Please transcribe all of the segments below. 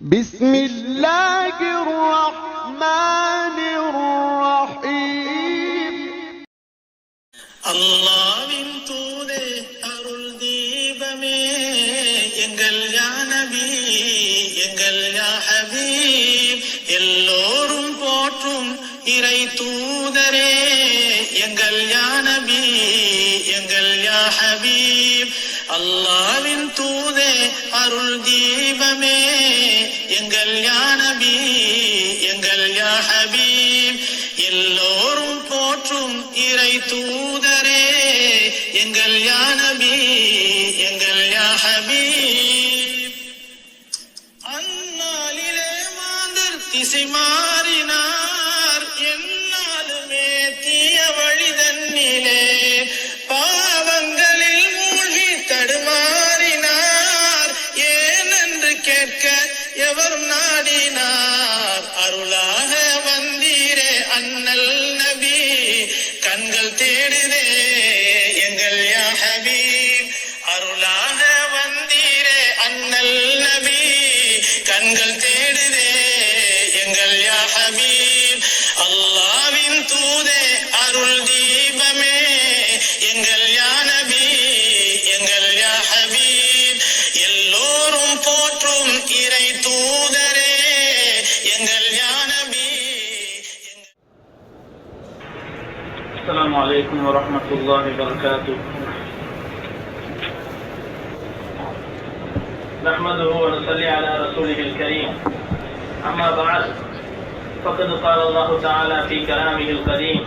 بسم الله الرحمن الرحيم அல்லாஹ்வின் தூதே அருள் தீபமே எங்கள் யா நபி எங்கள் யா ஹபீப் எல்லோரும் போற்றும் இறை தூதரே எங்கள் யா நபி எங்கள் யா ஹபீப் அல்லாஹ்வின் தூதே அருள் தீபமே எங்கள் யா நபி எங்கள் யா ஹபீப் எல்லோரும் போற்றும் இறை தூதரே எங்கள் யா நபி எங்கள் யா ஹபீப் அந்நாளிலே மாந்தர் திசை மாறினார் என்னாலுமே தீய வழி தன்னிலே பாவங்களில் மூழ்கி தடுமாறினார் ஏனென்று கேட்க எவர் நாடினார் அருளாக வந்தீரே அண்ணல் நபி கண்கள் தேடுதே எங்கள் யா ஹபீப் அருளாக வந்தீரே அண்ணல் நபி கண்கள் தேடுதே எங்கள் யா ஹபீப் அல்லாஹ்வின் தூதே அருள் தீபமே எங்கள் யா நபி எங்கள் யா ஹபீப் எல்லோரும் போற்றும் இறை தூதரே எங்கள் யா நபி. السلام عليكم ورحمة الله وبركاته. نحمده ونصلي على رسوله الكريم. أما بعد فقد قال الله تعالى في كلامه القديم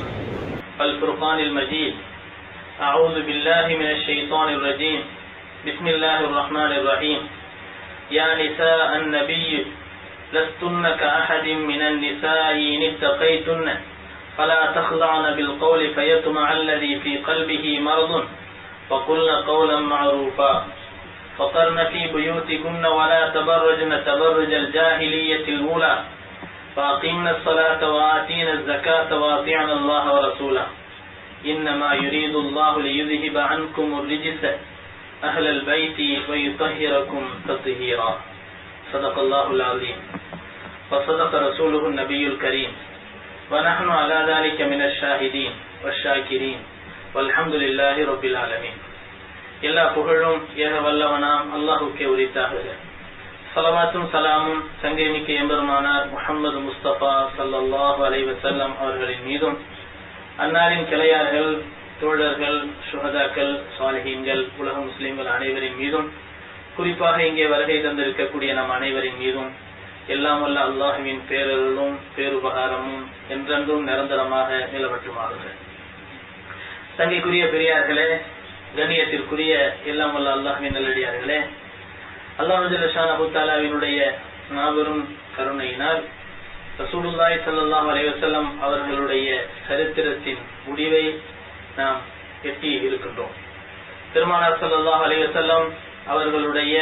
الفرقان المجيد: أعوذ بالله من الشيطان الرجيم. بسم الله الرحمن الرحيم. يا نساء النبي لستن كأحد من النساء إن اتقيتن فلا تخضعن بالقول فيطمع الذي في قلبه مرض وقلن قولا معروفا وقرن في بيوتكن ولا تبرجن تبرج الجاهلية الأولى فأقمنا الصلاة وآتينا الزكاة وأطيعنا الله ورسوله إنما يريد الله ليذهب عنكم الرجس أهل البيت ويطهركم تطهيرا. صدق الله العظيم وصدق رسوله النبي الكريم ونحن على ذلك من الشاهدين والشاكرين والحمد لله رب العالمين. எல்லா புகழும் ஏக வல்லவனாம் அல்லாஹுக்கே உரித்தாகுக. ஸலவாத்தும் சலாமும் சங்கைமிக்க எம்பெருமானார் முஹம்மது முஸ்தபா ஸல்லல்லாஹு அலைஹி வஸல்லம் அவர்களின் மீதும் அன்னாரின் கிளையார்கள் தோழர்கள் சுஹதாக்கள் சாலிஹீன்கள் உலக முஸ்லிம்கள் அனைவரின் மீதும் குறிப்பாக இங்கே வருகை தந்திருக்கக்கூடிய நம் அனைவரின் மீதும் எல்லாம் வல்ல அல்லாஹுவின் பேரருளும் பேருபகாரமும் என்றென்றும் நிரந்தரமாக நிலவற்றுமாகுக. தங்கைக்குரிய பெரியார்களே, கண்ணியத்திற்குரிய எல்லாம் வல்ல அல்லாஹுவின் நல்லடியார்களே, அல்லாஹ் ஜல்ல ஷானஹு தஆலாவினுடைய மாபெரும் கருணையினால் ரசூலுல்லாஹி ஸல்லல்லாஹு அலைஹி வஸல்லம் அவர்களுடைய சரித்திரத்தின் முடிவை நாம் எட்டி இருக்கின்றோம். பெருமானார் ஸல்லல்லாஹு அலைஹி வஸல்லம் அவர்களுடைய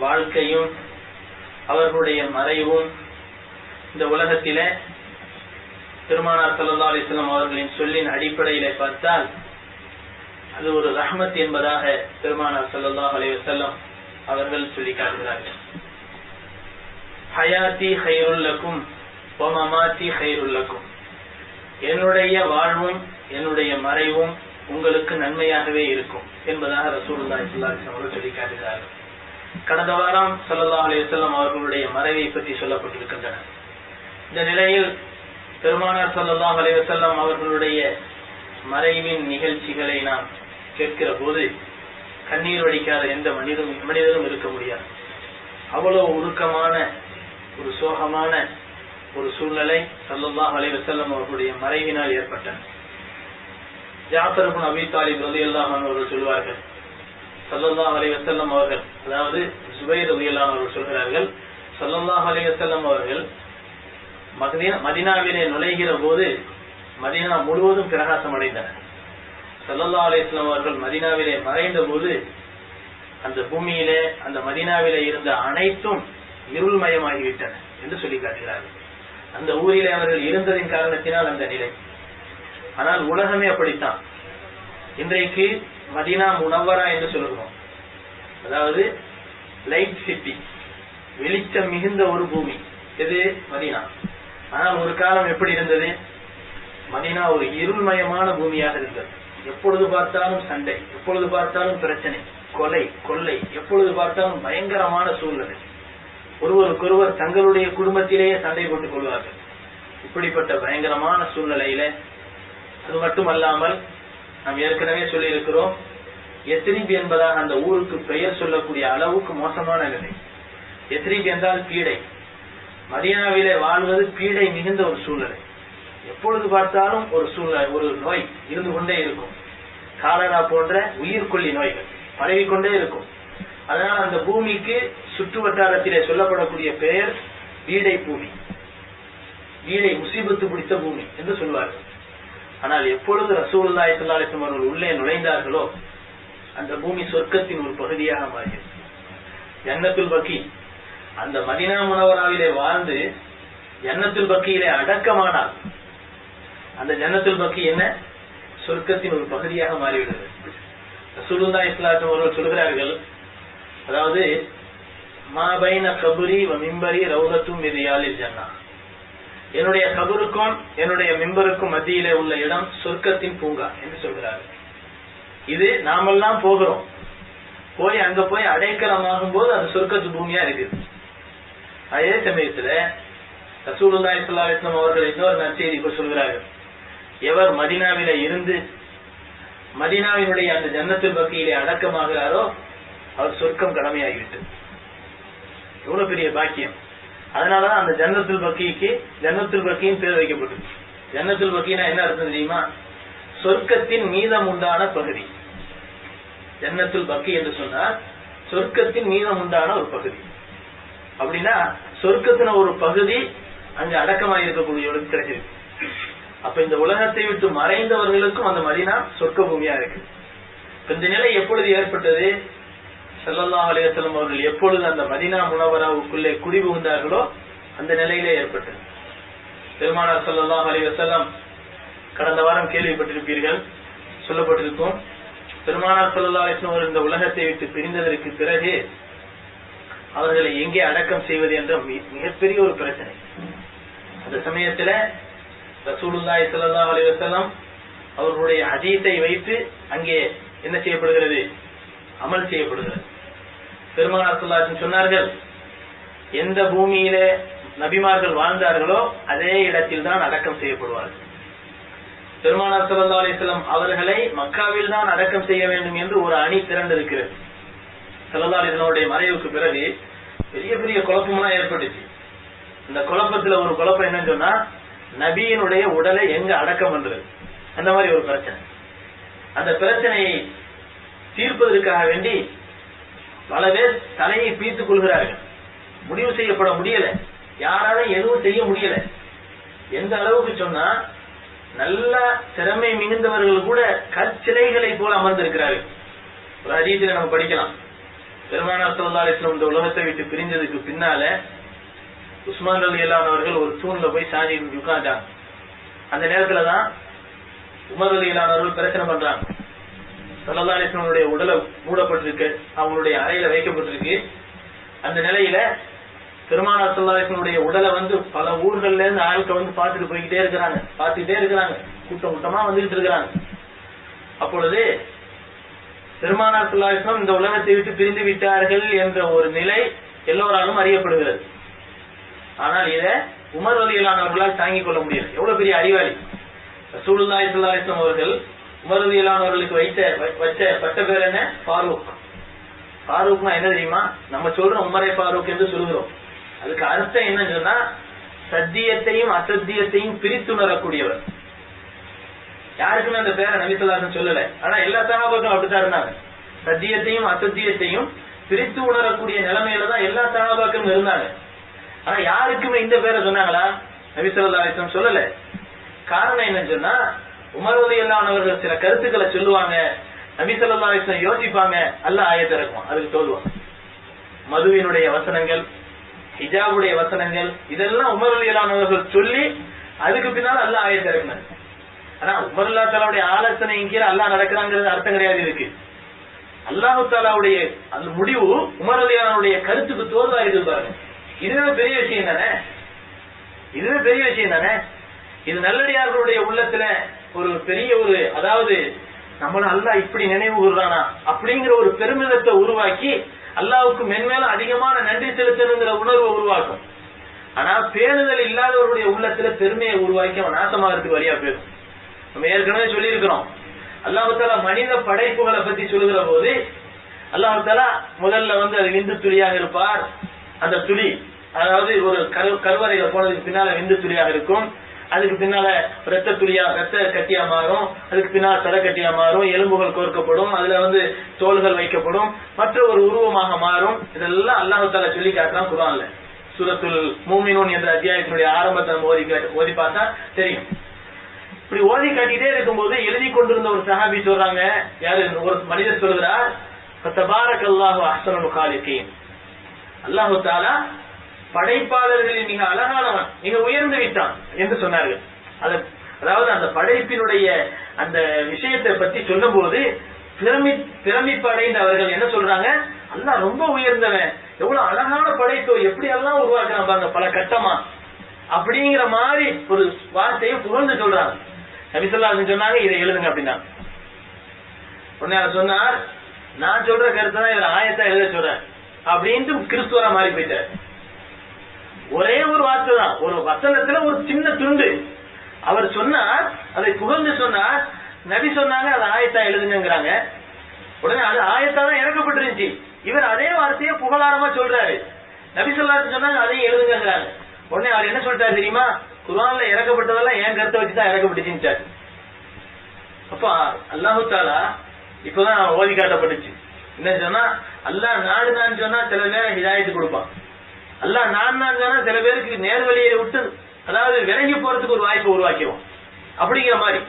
வாழ்க்கையும் அவர்களுடைய மறைவும் இந்த உலகத்திலே பெருமானார் ஸல்லல்லாஹு அலைஹி வஸல்லம் அவர்களின் சொல்லின் அடிப்படையிலே பார்த்தால் அது ஒரு ரஹ்மத் என்பதாக பெருமானார் ஸல்லல்லாஹு அலைஹி வஸல்லம் அவர்கள் சொல்லி காட்டுகிறார்கள். ஹயாத்தி கைருல் லக்கும் வ மமாத்தி கைருல் லக்கும், என்னுடைய வாழ்வும் என்னுடைய மறைவும் உங்களுக்கு நன்மையாகவே இருக்கும் என்பதாக ரசூலுல்லாஹி ஸல்லல்லாஹு அலைஹி வஸல்லம் அவர்கள் சொல்லி காட்டுகிறார்கள். கடந்த வாரம் ஸல்லல்லாஹு அலைஹி வஸல்லம் அவர்களுடைய மறைவை பற்றி சொல்லப்பட்டிருக்கின்றன. இந்த நிலையில் பெருமானார் ஸல்லல்லாஹு அலைஹி வஸல்லம் அவர்களுடைய மறைவின் நிகழ்ச்சிகளை நாம் கேட்கிற போது கண்ணீர் வடிக்காத எந்த மனிதரும் இருக்க முடியாது. அவ்வளவு உருக்கமான ஒரு சோகமான ஒரு சூழ்நிலை ஸல்லல்லாஹு அலைஹி வஸல்லம் அவர்களுடைய மறைவினால் ஏற்பட்டன. ஜாஃபர் இப்னு அபீ தாலிப் ரலியல்லாஹு அன்ஹு அவர்கள் சொல்வார்கள், ஸல்லல்லாஹு அலைஹி வஸல்லம் அவர்கள், அதாவது ஜுபைர் ரலியல்லாஹு அன்ஹு அவர்கள் சொல்கிறார்கள், ஸல்லல்லாஹு அலைஹி வஸல்லம் அவர்கள் மதீனாவிலே நுழைகிற போது மதீனா முழுவதும் பிரகாசம் அடைந்தனர். ஸல்லல்லாஹு அலைஹி வஸல்லம் அவர்கள் மதீனாவிலே மறைந்த போது அந்த பூமியிலே அந்த மதீனாவிலே இருந்த அனைத்தும் இருள்மயமாகிவிட்டன என்று சொல்லி காட்டுகிறார்கள். அந்த ஊரிலே அவர்கள் இருந்ததின் காரணத்தினால் அந்த நிலை. ஆனால் உலகமே அப்படித்தான். இன்றைக்கு மதீனா முனவ்வரா என்று சொல்லுகிறோம், அதாவது லைட் சிட்டி, வெளிச்சம் மிகுந்த ஒரு பூமி. எது? மதீனா. ஆனால் ஒரு காலம் எப்படி இருந்தது? மதீனா ஒரு இருள்மயமான பூமியாக இருந்தது. எப்பொழுது பார்த்தாலும் சண்டை, எப்பொழுது பார்த்தாலும் பிரச்சனை, கொலை கொள்ளை, எப்பொழுது பார்த்தாலும் பயங்கரமான சூழ்நிலை. ஒருவருக்கொருவர் தங்களுடைய குடும்பத்திலேயே சண்டை போட்டுக் கொள்வார்கள். இப்படிப்பட்ட பயங்கரமான சூழ்நிலையில, அது மட்டுமல்லாமல் நாம் ஏற்கனவே சொல்லி இருக்கிறோம், எத்ரிப் என்பதாக அந்த ஊருக்கு பெயர் சொல்லக்கூடிய அளவுக்கு மோசமான நிலை. எத்ரிப் என்றால் பீடை. மதீனாவிலே வாழ்வது பீடை மிகுந்த ஒரு சூழ்நிலை. எப்பொழுது பார்த்தாலும் ஒரு சூழ்நிலை, ஒரு நோய் இருந்து கொண்டே இருக்கும். காலரா போன்ற உயிர்கொல்லி நோய்கள் பரவிக்கொண்டே இருக்கும். அதனால் அந்த பூமிக்கு சுற்று வட்டாரத்திலே சொல்லப்படக்கூடிய பெயர் பீடை பூமி, பீடை முசீபத்து பிடித்த பூமி என்று சொல்வார்கள். ஆனால் எப்பொழுது ரசூலுல்லாஹி ஸல்லல்லாஹு அலைஹி வஸல்லம் அவர்கள் உள்ளே நுழைந்தார்களோ அந்த பூமி சொர்க்கத்தின் ஒரு பகுதியாக மாறியது. ஜன்னத்துல் பக்கி, அந்த மதீனா முனவராவிலே வாழ்ந்து ஜன்னத்துல் பக்கியிலே அடக்கமானால் அந்த ஜன்னத்துல் பக்கி என்ன? சொர்க்கத்தின் ஒரு பகுதியாக மாறிவிடுகிறது. ரசூலுல்லாஹி ஸல்லல்லாஹு அலைஹி வஸல்லம் அவர்கள் சொல்கிறார்கள், அதாவது மா பைன கபரி வ மிம்பரி ரௌதத்தும் மின் ரியாலில் ஜன்னah, என்னுடைய கபருக்கும் என்னுடைய மிம்பருக்கும் மத்தியிலே உள்ள இடம் சொர்க்கத்தின் பூங்கா என்று சொல்கிறார்கள். இது நாமெல்லாம் போகிறோம், போய் அங்க போய் அடைக்கலமாகும் போது அது சொர்க்கத்து பூமியா இருக்குது. அதே சமயத்துல ரசூலுல்லாஹி ஸல்லல்லாஹு அலைஹி வஸல்லம் அவர்கள் இன்னொரு நற்செய்தி சொல்கிறார்கள், எவர் மதீனாவில இருந்து மதீனாவினுடைய அந்த ஜன்னத்துல் பக்கியிலே அடக்கமாகிறாரோ அவர் சொர்க்கம் கடமையாகிவிட்டது. எவ்வளவு பெரிய பாக்கியம்! அதனாலதான் அந்த ஜன்னத்துல் பக்கிக்கு ஜன்னத்துல் பக்கியின் பேர் வைக்கப்பட்டது. ஜன்னத்துல் பக்கினா என்ன அர்த்தம் தெரியுமா? சொர்க்கத்தின் மீதம் உண்டான பகுதி. ஜன்னத்துல் பக்கி என்று சொன்னால் சொர்க்கத்தின் மீதம் உண்டான ஒரு பகுதி. அப்படின்னா சொர்க்கத்தின ஒரு பகுதி அங்கு அடக்கமாக இருக்கக்கூடியவர்களுக்கு கிடைச்சிருக்கு. அப்ப இந்த உலகத்தை விட்டு மறைந்தவர்களுக்கும் அந்த மதீனா சொர்க்க பூமியா இருக்கு. இந்த நிலை எப்பொழுது ஏற்பட்டது? ஸல்லல்லாஹு அலைஹி வஸல்லம் அவர்கள் எப்பொழுது அந்த மதீனா முனவராவுக்குள்ளே குடிபுகுந்தார்களோ அந்த நிலையிலே ஏற்பட்டது. பெருமானார் ஸல்லல்லாஹு அலைஹி வஸல்லம் கடந்த வாரம் கேள்விப்பட்டிருப்பீர்கள், சொல்லப்பட்டிருக்கும். பெருமானார் ஸல்லல்லாஹு அலைஹி வஸல்லம் இந்த உலகத்தை விட்டு பிரிந்ததற்கு பிறகு அவர்களை எங்கே அடக்கம் செய்வது என்ற மிகப்பெரிய ஒரு பிரச்சனை. அந்த சமயத்துல ரசூலுல்லாஹி ஸல்லல்லாஹு அலைஹி வஸல்லம் அவர்களுடைய ஹதீஸை வைத்து அங்கே என்ன செய்யப்படுகிறது? அமல் செய்யப்படுகிறது. பெருமானார் ஸல்லல்லாஹு அலைஹி வஸல்லம் சொன்னார்கள், எந்த பூமியிலே நபிமார்கள் வாழ்ந்தார்களோ அதே இடத்தில் தான் அடக்கம் செய்யப்படுவார்கள். பெருமானார் ஸல்லல்லாஹு அலைஹி வஸல்லம் அவர்களை மக்காவில் தான் அடக்கம் செய்ய வேண்டும் என்று ஒரு அணி திரண்டிருக்கிறது. ஸல்லல்லாஹு அலைஹி வஸல்லம் மறைவுக்கு பிறகு பெரிய பெரிய குழப்பம்லாம் ஏற்பட்டுச்சு. இந்த குழப்பத்துல ஒரு குழப்பம் என்னன்னு சொன்னா, நபியினுடைய உடலை எங்க அடக்கம் பண்றது, அந்த மாதிரி ஒரு பிரச்சனை. அந்த பிரச்சனையை தீர்ப்பதற்காக வேண்டி பல பேர் தலையை பீத்துக் கொள்கிறார்கள். முடிவு செய்யப்பட முடியல, யாராலும் எதுவும் செய்ய முடியல. எந்த அளவுக்கு சொன்னா, நல்ல திறமை மிகுந்தவர்கள் கூட கற்சிலைகளை போல அமர்ந்திருக்கிறார்கள். ஒரு ஹதீஸில நம்ம படிக்கலாம், பெருமானார் ஸல்லல்லாஹு அலைஹி வஸல்லம் இந்த உலகத்தை விட்டு பிரிஞ்சதுக்கு பின்னால உஸ்மான் ரலியல்லாஹு அவர்கள் ஒரு தூண்ல போய் சாஞ்சி உட்கார்ந்தாங்க. அந்த நேரத்துலதான் உமர் ரலியல்லாஹு அவர்கள் பிரச்சனை பண்றாங்க. ஸல்லல்லாஹு அலைஹி வஸல்லம் உடலை மூடப்பட்டிருக்கு, அவங்களுடைய அறையில வைக்கப்பட்டிருக்கு. அந்த நிலையில பெருமானார் ஸல்லல்லாஹு அலைஹி வஸல்லம் உடலை வந்து பல ஊர்கள்ல இருந்து ஆட்கள் வந்து பார்த்துட்டு போய்கிட்டே இருக்கிறாங்க, கூட்டம் கூட்டமா வந்துகிட்டு இருக்கிறாங்க. அப்பொழுது பெருமானார் ஸல்லல்லாஹு அலைஹி வஸல்லம் இந்த உலகத்தை விட்டு பிரிந்து விட்டார்கள் என்ற ஒரு நிலை எல்லோராலும் அறியப்படுகிறது. ஆனால் இதை உமர் ரலியல்லாஹு அவர்களால் தாங்கிக் கொள்ள முடியல. எவ்வளவு பெரிய அறிவாளி! ரசூலுல்லாஹி ஸல்லல்லாஹு அலைஹி வஸல்லம் அவர்கள் உமர் ரலியல்லாஹு அவர்களுக்கு வச்ச பட்ட பேர் என்ன? ஃபாரூக். ஃபாரூக்னா என்ன தெரியுமா? நம்ம சொல்றோம் உமரை ஃபாரூக் என்று சொல்கிறோம். அதுக்கு அர்த்தம் என்னன்னு சொன்னா, சத்தியத்தையும் அசத்தியத்தையும் பிரித்துணரக்கூடியவர். யாருக்குமே அந்த பேரை நபி ஸல்லல்லாஹு அலைஹி வஸல்லம் சொல்லல, ஆனா எல்லா சஹாபாக்களும் அப்படித்தான் இருந்தாங்க. சத்தியத்தையும் அசத்தியத்தையும் பிரித்து உணரக்கூடிய நிலைமையில தான் எல்லா சஹாபாக்களும் இருந்தாங்க. ஆனா யாருக்குமே இந்த பேரை சொன்னாங்களா? நபி ஸல்லல்லாஹு அலைஹி வஸல்லம் சொல்லல. காரணம் என்னன்னு சொன்னா, உமர் ரலியல்லாஹு அவர்கள் சில கருத்துக்களை சொல்லுவாங்க, நபி ஸல்லல்லாஹு அலைஹி வஸல்லம் யோசிப்பாங்க, அல்லாஹ் ஆயத்தை இறக்குவான், அதுக்கு சொல்லுவாங்க. மதுவினுடைய வசனங்கள், ஹிஜாபுடைய வசனங்கள், இதெல்லாம் உமர் ரலியல்லாஹு அவர்கள் சொல்லி அதுக்கு பின்னால அல்லாஹ் ஆயத்தை இறக்குனாங்க. ஆனா உமர் ரலியல்லாஹு தஆலாவுடைய ஆலோசனையின் கீழ அல்லாஹ் நடக்கிறாங்கிறது அர்த்தம் கிடையாது. இருக்கு அல்லாஹு தாலாவுடைய அந்த முடிவு உமர் ரலியல்லாஹுடைய கருத்துக்கு தோல்வாக இருப்பாரு. இதுவே பெரிய விஷயம் தானே, இதுவே பெரிய விஷயம் தானே. இது நல்லடியார்களுடைய உள்ளத்துல ஒரு பெரிய ஒரு, அதாவது நம்மள அல்லாஹ் இப்படி நினைவு கூறுறானா அப்படிங்கிற ஒரு பெருமிதத்தை உருவாக்கி அல்லாஹ்வுக்கு மென்மேலும் அதிகமான நன்றி செலுத்தணுங்கிற உணர்வை உருவாக்கும். ஆனா பேணுதல் இல்லாதவருடைய உள்ளத்துல பெருமையை உருவாக்கி அவன் நாசமாகிறதுக்கு வழியா போயிடும். நம்ம ஏற்கனவே சொல்லி இருக்கிறோம், அல்லாஹ் தஆலா மனித படைப்புகளை பத்தி சொல்லுகிற போது அல்லாஹ் தஆலா முதல்ல அது விந்து துளியாக இருப்பார். அந்த துளி அதாவது ஒரு கருவறையில போனதுக்கு பின்னால விந்து துளியாக இருக்கும். அதுக்கு பின்னால ரத்த கட்டியா மாறும். அதுக்கு பின்னால் சத கட்டியா மாறும். எலும்புகள் கோர்க்கப்படும். அதுல தோள்கள் வைக்கப்படும். மற்ற ஒரு உருவமாக மாறும். இதெல்லாம் அல்லாஹ் தஆலா சொல்லி காட்டுறான் குர்ஆன்ல. சூரத்துல் மூமினூன் என்ற அத்தியாயத்தினுடைய ஆரம்பத்தை ஓதி பார்த்தா தெரியும். இப்படி ஓதி காட்டிட்டே இருக்கும்போது எழுதி கொண்டிருந்த ஒரு சஹாபி சொல்றாங்க, யாரு ஒரு மனிதர் சொல்கிறார், தபாரக்கல்லாஹு அஹ்ஸனுல் காலிகீன், அல்லாஹ் தஆலா படைப்பாளர்களில் மிக அழகானவன், மிக உயர்ந்து விட்டான் என்று சொன்னார்கள். அதாவது அந்த படைப்பினுடைய அந்த விஷயத்தை பத்தி சொல்லும் போது பிரமிப்பு அடைந்த அவர்கள் என்ன சொல்றாங்க, அல்லாஹ் ரொம்ப உயர்ந்தவன், எவ்வளவு அழகான படைப்பு, எப்படி எல்லாம் உருவாக்குறான் பாருங்க பல கட்டமா, அப்படிங்கிற மாதிரி ஒரு வார்த்தையை புகழ்ந்து சொல்றாங்க. நபி ஸல்லல்லாஹு அலைஹி வஸல்லம் சொன்னாங்க, இதை எழுதுங்க அப்படின்னா. உடனே அவர் சொன்னார், நான் சொல்ற கருத்தை தான் இவர் ஆயத்தா எழுத சொல்றார் அப்படின்ட்டு கிறிஸ்துவரா மாறி போயிட்டார். ஒரே ஒரு வார்த்தை தான், ஒரு வசனத்துல ஒரு சின்ன துண்டு அவர் சொன்னார், அதை புகழ்ந்து சொன்னார். நபி சொன்னாங்க அதை ஆயத்தா எழுதுங்கிறாங்க. உடனே அது ஆயத்தா தான் இறக்கப்பட்டிருந்துச்சு. இவர் அதே வார்த்தையை புகழாரமா சொல்றாரு. நபி ஸல்லல்லாஹு அலைஹி வஸல்லம் சொன்னாங்க அதையும் எழுதுங்கிறாங்க. உடனே அவர் என்ன சொல்லிட்டாரு தெரியுமா, குர்ஆன்ல இறக்கப்பட்டதெல்லாம் என் கருத்தை வச்சுதான் இறக்கப்பட்டுச்சு. அப்ப அல்லாஹ் தஆலா இப்பதான் ஓதி காட்டப்பட்டுச்சு. என்ன சொன்னா, அல்லாஹ் நாடுனான்னு சொன்னா சில பேர் ஹிதாயத்து கொடுப்பான். அல்லாஹ் நான் சொன்னா சில பேருக்கு நேர்வழியை விட்டு அதாவது விலகி போறதுக்கு ஒரு வாய்ப்பை உருவாக்கிடுவோம். அப்படிங்கிற மாதிரி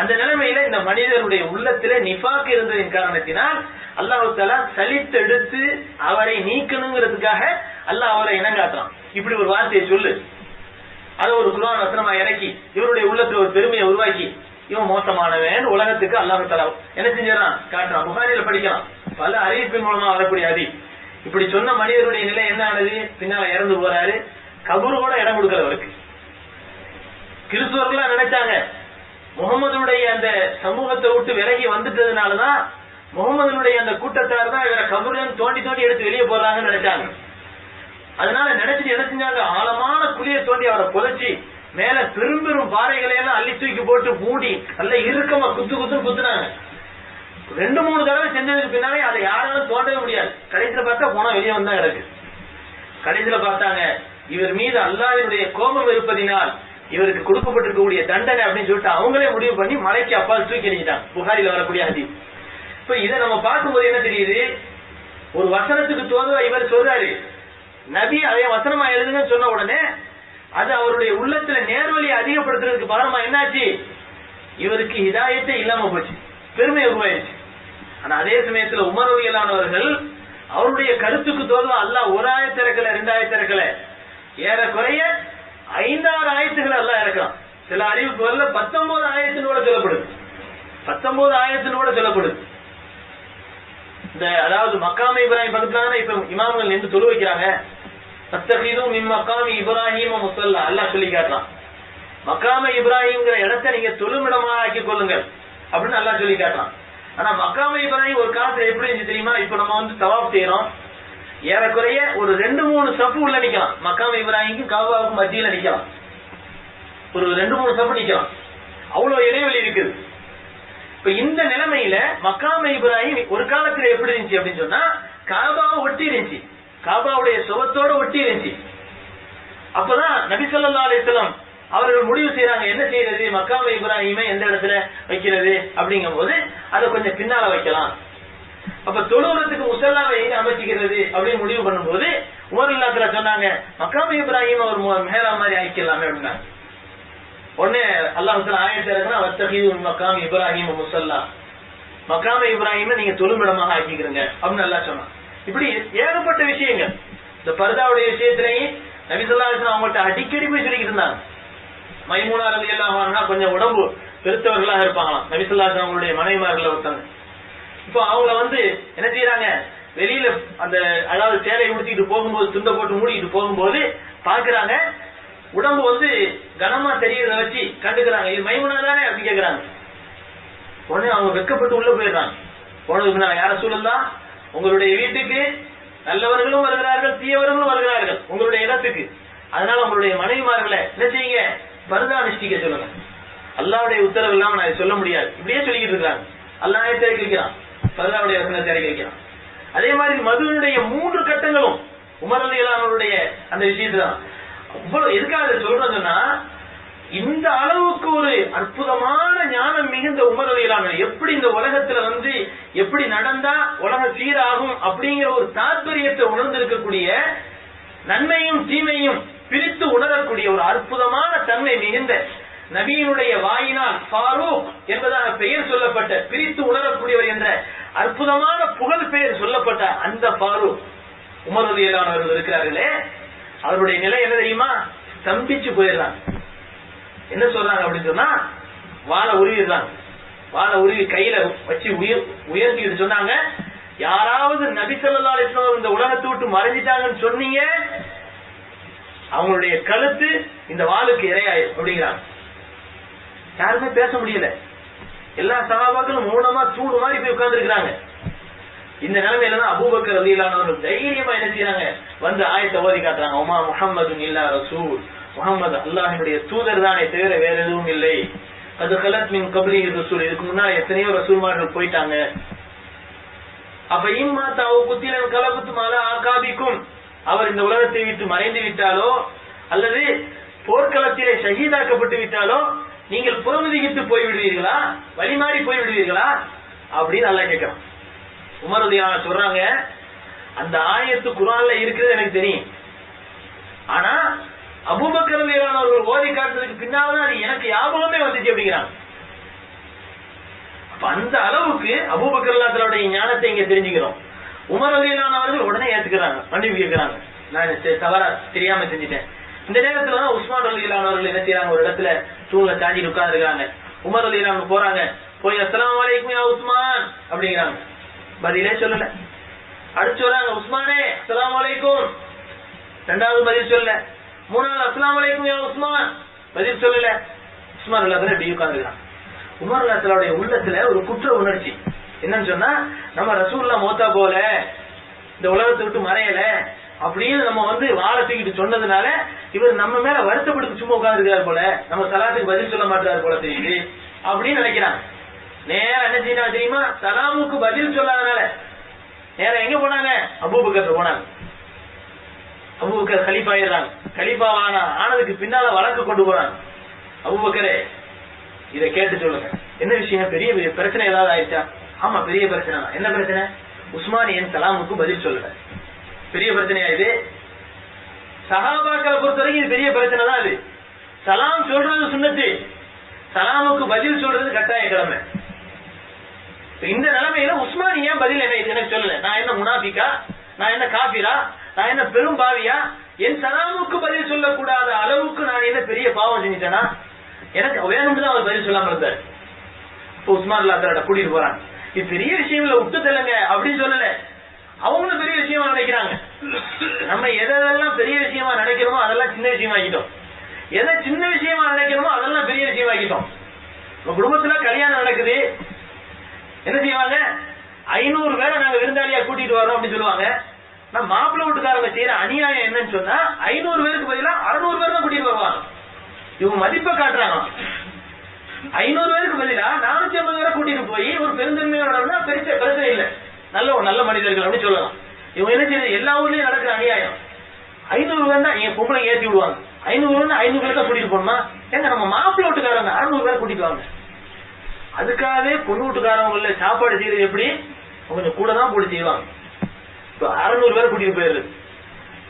அந்த நிலைமையில இந்த மனிதனுடைய உள்ளத்திலே நிஃபாக் இருந்ததின் காரணத்தினால் அல்லாஹ் தஆலா சலித்தெடுத்து அவரை நீக்கணுங்கிறதுக்காக அல்லாஹ் அவரை இனங்காட்டுறான். இப்படி ஒரு வார்த்தையை சொல்லு, அதை ஒரு குர்ஆன் வசனமா இறக்கி இவருடைய உள்ளத்துல ஒரு பெருமையை உருவாக்கி இவன் மோசமானவன் உலகத்துக்கு அல்லாஹ் தஆலா என்ன செஞ்சான் காட்டுறான். புகாரில படிக்கலாம், பல அறிவிப்பின் மூலமா வரக்கூடிய ஹதீஸ். இப்படி சொன்ன மனிதருடைய நிலை என்ன ஆனது, பின்னால இறந்து போறாரு. கபூர் கூட இடம் கொடுக்கல அவருக்கு. கிறிஸ்துவர்களா நினைச்சாங்க முகமதுடைய அந்த சமூகத்தை விட்டு விலகி வந்துட்டதுனாலதான் முகமதுடைய அந்த கூட்டத்தார் தான் இவரை கபூர்ல தோண்டி தோண்டி எடுத்து வெளியே போறாங்கன்னு நினைச்சாங்க. அதனால நினைச்சிட்டு என்ன செஞ்சாங்க, ஆழமான குழியை தோண்டி அவரை புதைச்சி மேல பெரும் பெரும் பாறைகளை எல்லாம் அள்ளி தூக்கி போட்டு மூடி நல்ல இறுக்கமா குத்துனாங்க. 2-3 தடவை செஞ்சதுக்கு பின்னாலே அதை யாராலும் தோண்டவே முடியாது. கடைசியில பார்த்தா போனா வெளியே வந்தா கிடக்கு. கடைசியில பார்த்தாங்க இவர் மீது அல்லாஹ்வினுடைய கோபம் இருப்பதினால் இவருக்கு கொடுக்கப்பட்டிருக்கக்கூடிய தண்டனை அப்படின்னு சொல்லிட்டு அவங்களே முடிவு பண்ணி மலைக்கு அப்பால் தூக்கி எறிஞ்சிட்டாங்க. புகாரில வரக்கூடிய ஹதீஸ். இப்ப இதை நம்ம பார்க்கும்போது என்ன தெரியுது, ஒரு வசனத்துக்கு தோதுவா இவர் சொல்றாரு, நபி அதே வசனமா எழுதுன்னு சொன்ன உடனே அது அவருடைய உள்ளத்துல நேர்வழியை அதிகப்படுத்துறதுக்கு பகரமா என்னாச்சு, இவருக்கு ஹிதாயத்தே இல்லாம போச்சு, பெருமை உருவாயிருச்சு. ஆனா அதே சமயத்துல உமர் ரலியல்லாஹு அவர்கள் அவருடைய கருத்துக்கு தோதுவா அல்லாஹ் ஒரு ஆயத்து இறக்கல, 2 ஆயத்து இறக்கல, ஏறக்குறைய 5-6 ஆயத்துகளை அல்லாஹ் இறக்கலாம். சில அறிவிப்புகள்ல 19 ஆயத்தினோட சொல்லப்படுது. 19 ஆயத்தினோட சொல்லப்படுது. இந்த அதாவது மக்காம இப்ராஹிம் பக்கத்துல இப்ப இமாம்கள் நின்று தொழு வைக்கிறாங்க. தத்தகிது மின் மக்காமி இப்ராஹிம் முஸல்லா அல்லாஹ் சொல்லி காட்டலாம். மக்காம இப்ராஹிம்ங்கிற இடத்தை நீங்க தொழுமிடமா ஆக்கி கொள்ளுங்கள் அப்படின்னு அல்லாஹ் சொல்லி காட்டலாம். ஆனா மக்காம இப்ராஹிம் ஒரு காலத்துல எப்படி இருந்துச்சு தெரியுமா, இப்ப நம்ம தவாப் செய்யறோம், ஏறக்குறைய ஒரு 2-3 சப்பு உள்ள நிக்கலாம். மக்காம இப்ராஹிமுக்கும் காபாவுக்கும் மத்தியில நிக்கலாம். ஒரு 2-3 சப்பு நிக்கலாம். அவ்வளவு இடைவெளி இருக்குது. இப்ப இந்த நிலைமையில மக்காம இப்ராஹிம் ஒரு காலத்துல எப்படி இருந்துச்சு அப்படின்னு சொன்னா, காபாவை ஒட்டி இருந்துச்சு, காபாவுடைய சுவத்தோட ஒட்டி இருந்துச்சு. அப்பதான் நபி ஸல்லல்லாஹு அலைஹி வஸல்லம் அவர்கள் முடிவு செய்யறாங்க, என்ன செய்யறது, மக்காம இப்ராஹிமை எந்த இடத்துல வைக்கிறது அப்படிங்கும் போது அதை கொஞ்சம் பின்னால வைக்கலாம். அப்ப தொழுவத்துக்கு முஸல்லாவை எங்க அமைச்சிக்கிறது அப்படின்னு முடிவு பண்ணும்போது உமர் ரலியல்லாஹு சொன்னாங்க, மக்காம இப்ராஹிம் ஒரு மெஹராப் மாதிரி ஆக்கிக்கலாமே அப்படின்னா. உடனே அல்லாஹ் தஆலா ஆயத்தை இறக்குனா, வத்தகிது மக்காம இப்ராஹிம் முஸல்லா, மக்காம இப்ராஹிமை நீங்க தொழுமிடமாக ஆக்கிக்கிறீங்க அப்படின்னு அல்லாஹ் சொன்னான். இப்படி ஏகப்பட்ட விஷயங்கள். இந்த பர்தாவுடைய விஷயத்திலேயும் நபி ஸல்லல்லாஹு அலைஹி வஸல்லம் அவங்கள்ட்ட அடிக்கடி போய் சொல்லிக்கிட்டு இருந்தாங்க. மைமூனா ரலியல்லாஹு அன்ஹா கொஞ்சம் உடம்பு பெருத்தவர்களாக இருப்பாங்களாம். நபி ஸல்லல்லாஹு அலைஹி வஸல்லம் அவங்களுடைய மனைவிமார்கள் ஒருத்தங்க. இப்போ அவங்கள வந்து என்ன செய்யறாங்க, வெளியில அந்த அதாவது சேலையை உடுத்திட்டு போகும்போது, துண்டை போட்டு மூடிட்டு போகும்போது பாக்குறாங்க உடம்பு வந்து கனமா தெரியறத வச்சு கண்டுக்கிறாங்க, இது மைமுனா தானே அப்படின்னு கேக்குறாங்க. உடனே அவங்க வெக்கப்பட்டு உள்ள போயிடுறாங்க. போனதுக்கு நான் யார சூழல்லாம், உங்களுடைய வீட்டுக்கு நல்லவர்களும் வருகிறார்கள், தீயவர்களும் வருகிறார்கள் உங்களுடைய இடத்துக்கு. அதனால உங்களுடைய மனைவிமார்களை என்ன செய்யுங்க, பர்தா அனுஷ்டிக்க சொல்லுங்க. அல்லாஹ்வுடைய உத்தரவு இல்லாம நான் சொல்ல முடியாது, இப்படியே சொல்லிக்கிட்டு இருக்காங்க. அல்லாஹ் திறக்கி வைக்கிறான், பர்தாவுடைய வசனத்தை திறக்கி வைக்கிறான். அதே மாதிரி மதுவினுடைய 3 கட்டங்களும் உமர் ரலியல்லாஹு அன்ஹுடைய அந்த விஷயத்துல அவ்வளவு எதுக்காக சொல்றேன்னு சொன்னா, இந்த அளவுக்கு ஒரு அற்புதமான ஞானம் மிகுந்த உமர் ரலியல்லாஹு அன்ஹு எப்படி இந்த உலகத்துல வந்து எப்படி நடந்தா உலக சீராகும் அப்படிங்கிற ஒரு தாத்பரியத்தை உணர்ந்திருக்கக்கூடிய, நன்மையும் தீமையும் பிரித்து உணரக்கூடிய ஒரு அற்புதமான தன்மை மிகுந்த நபியினுடைய வாயினால் ஃபாரூக் என்பதாக பெயர் சொல்லப்பட்ட, பிரித்து உணரக்கூடியவர் என்ற அற்புதமான புகழ் பெயர் சொல்லப்பட்ட அந்த ஃபாரூக் உமர் ரலியல்லாஹு அன்ஹு அவர்கள் இருக்கிறார்களே, அவருடைய நிலை என்ன தெரியுமா, ஸ்தம்பிச்சு போயிடுறாங்க. என்ன சொல்றாங்க அப்படின்னு சொன்னா, வாழை உருவிடுறாங்க. வாழை உருவி கையில வச்சு உயர்த்திட்டு சொன்னாங்க, யாராவது நபி ஸல்லல்லாஹு அலைஹி வஸல்லம் இந்த உலகத்தை விட்டு மறைஞ்சிட்டாங்கன்னு சொன்னீங்க, அவங்களுடைய கழுத்து இந்த வாளுக்கு இரையாயிரும் அப்படிங்கிறாங்க. யாருமே பேச முடியல. எல்லா சஹாபாக்களும் மௌனமா தூணு மாதிரி போய் உட்கார்ந்து இருக்கிறாங்க. இந்த நிலைமையில தான் அபூபக்கர் ரலியல்லாஹு அன்ஹு தைரியமா என்ன செய்யறாங்க, வந்து ஆயத்தை ஓதி காட்டுறாங்க. உமா முஹம்மதுன் இல்லா ரசூல், முஹம்மது அல்லாஹ்வுடைய தூதர் தானே தவிர வேற எதுவும் இல்லை. அது கலத் மின் கப்லி ரசூல், இதுக்கு முன்னால எத்தனையோ ரசூல்மார்கள் போயிட்டாங்க. அப்ப இம்மா தாவு குத்திலன் கலகுத்து மாலா ஆகாபிக்கும், அவர் இந்த உலகத்தை விட்டு மறைந்து விட்டாலோ அல்லது போர்க்களத்திலே ஷஹீதாக்கப்பட்டு விட்டாலோ நீங்கள் புறமுதுகிட்டு போய் விடுவீர்களா, வழிமாறி போய் விடுவீர்களா அப்படின்னு அல்லாஹ் கேட்கிறான். உமர் ரலியல்லாஹு அன்ஹு சொல்றாங்க, அந்த ஆயத்து குர்ஆன்ல இருக்கிறது எனக்கு தெரியும், ஆனா அபூபக்கர் ரலியல்லாஹு அன்ஹு அவர்கள் ஓதி காட்டுறதுக்கு பின்னால அது எனக்கு ஞாபகமே வந்துச்சு அப்படிங்கிறாங்க. அப்ப அந்த அளவுக்கு அபூபக்கர் ரலியல்லாஹு அன்ஹுடைய ஞானத்தை இங்க தெரிஞ்சுக்கிறோம். உமர் ரலியல்லாஹு அன்ஹு அவர்கள் உடனே ஏத்துக்கிறாங்க, மன்னிப்பு கேட்கிறாங்க, நான் தவறா தெரியாம செஞ்சுட்டேன். இந்த நேரத்துல தான் உஸ்மான் ரலியல்லாஹு அன்ஹு அவர்கள் என்ன செய்யறாங்க, ஒரு இடத்துல தூண்ல சாஞ்சிட்டு உட்கார்ந்து இருக்காங்க. உமர் ரலியல்லாஹு அன்ஹு போறாங்க, போய் அஸ்ஸலாமு அலைக்கும் யா உஸ்மான் அப்படிங்கிறாங்க. பதிலே சொல்லல. அடுத்து வராங்க, உஸ்மானே அஸ்ஸலாமு அலைக்கும், இரண்டாவது பதில் சொல்லல. மூணாவது அஸ்ஸலாமு அலைக்கும் யா உஸ்மான், பதில் சொல்லல. உஸ்மான் ரலியல்லாஹு அன்ஹு இப்படி உட்கார்ந்துருக்காங்க. உமர் ரலியல்லாஹு அன்ஹுடைய உள்ளத்துல ஒரு குற்ற உணர்ச்சி என்னன்னு சொன்னா, நம்ம ரசூலுல்லாஹ் மௌத்தா போல, இந்த உலகத்தை விட்டு மறையல அப்படின்னு நம்ம வந்து வாழை தூக்கிட்டு சொன்னதுனால இவர் நம்ம மேல வருத்தப்பட்டு சும்மா உட்கார்ந்து இருக்காரு போல, நம்ம சலாத்துக்கு பதில் சொல்ல மாட்டாரு போல தெரியுது அப்படின்னு நினைக்கிறாங்க. நேரம் என்ன செய்யறாங்க தெரியுமா, சலாமுக்கு பதில் சொல்லாதனால நேரம் எங்க போனாங்க, அபூபக்கர் போனாங்க. அபூபக்கர் கலீஃபா ஆயிடுறாங்க. கலீஃபா ஆனதுக்கு பின்னால வழக்கு கொண்டு போறாங்க. அபூபக்கரே இதை கேட்டு சொல்லுங்க, என்ன விஷயம், பெரிய பிரச்சனை ஏதாவது ஆயிடுச்சா? ஆமா பெரிய பிரச்சனை தான். என்ன பிரச்சனை? உஸ்மான் என் சலாமுக்கு பதில் சொல்லல. பெரிய பிரச்சனை ஆயுது. சஹாபாக்களை பொறுத்த வரைக்கும் இது பெரிய பிரச்சனை தான். அது சலாம் சொல்றது சுன்னத்து, சலாமுக்கு பதில் சொல்றது கட்டாய கடமை. இந்த நிலைமையில உஸ்மான் ஏன் பதில் எனக்கு சொல்லல, நான் என்ன முனாஃபிகா, நான் என்ன காபிரா, நான் என்ன பெரும் பாவியா, என் சலாமுக்கு பதில் சொல்லக்கூடாத அளவுக்கு நான் என்ன பெரிய பாவம் செஞ்சுட்டேனா, எனக்கு வேணும்னு தான் அவர் பதில் சொல்லாம இருந்தார். இப்போ உஸ்மான் ரலியல்லாஹு கூட்டிட்டு போறாங்க, இது பெரிய விஷயம் இல்ல விட்டு தள்ளுங்க அப்படின்னு சொல்லல, அவங்களும் பெரிய விஷயமா நினைக்கிறாங்க. நம்ம எதெல்லாம் பெரிய விஷயமா நினைக்கிறோமோ அதெல்லாம் சின்ன விஷயமா ஆகிட்டோம், எதை சின்ன விஷயமா நினைக்கிறோமோ அதெல்லாம் பெரிய விஷயமா ஆகிட்டோம். நம்ம குடும்பத்துல கல்யாணம் நடக்குது, என்ன செய்வாங்க, 500 பேரை நாங்க விருந்தாளியா கூட்டிட்டு வரோம் அப்படின்னு சொல்லுவாங்க. நான் மாப்பிள்ளை வீட்டுக்காரங்க செய்யற அநியாயம் என்னன்னு சொன்னா, 500 பேருக்கு பதிலா 600 பேர் தான் கூட்டிட்டு வருவாங்க. இவங்க மதிப்பை காட்டுறாங்க. 500 பேருக்கு பதிலா 450 பேரை கூட்டிட்டு போய் ஒரு பெருந்தன்மையோட பிரச்சனை இல்லை, நல்ல மனிதர்கள் அப்படின்னு சொல்லலாம். இவங்க என்ன செய்யறது, எல்லா ஊர்லயும் நடக்கிற அநியாயம். 500 பேர் தான் என் பொம்பளை ஏற்றி விடுவாங்க, 500 பேர் 500 பேர் தான் கூட்டிட்டு போனோமா, ஏங்க நம்ம மாப்பிள்ளை வீட்டுக்காரங்க 600 பேரை கூட்டிட்டு வாங்க. அதுக்காகவே பொண்ணு வீட்டுக்காரவங்கள சாப்பாடு செய்யறது எப்படி, கொஞ்சம் கூட தான் போட்டு செய்வாங்க. இப்ப 600 பேரை கூட்டிட்டு போயிடுறது.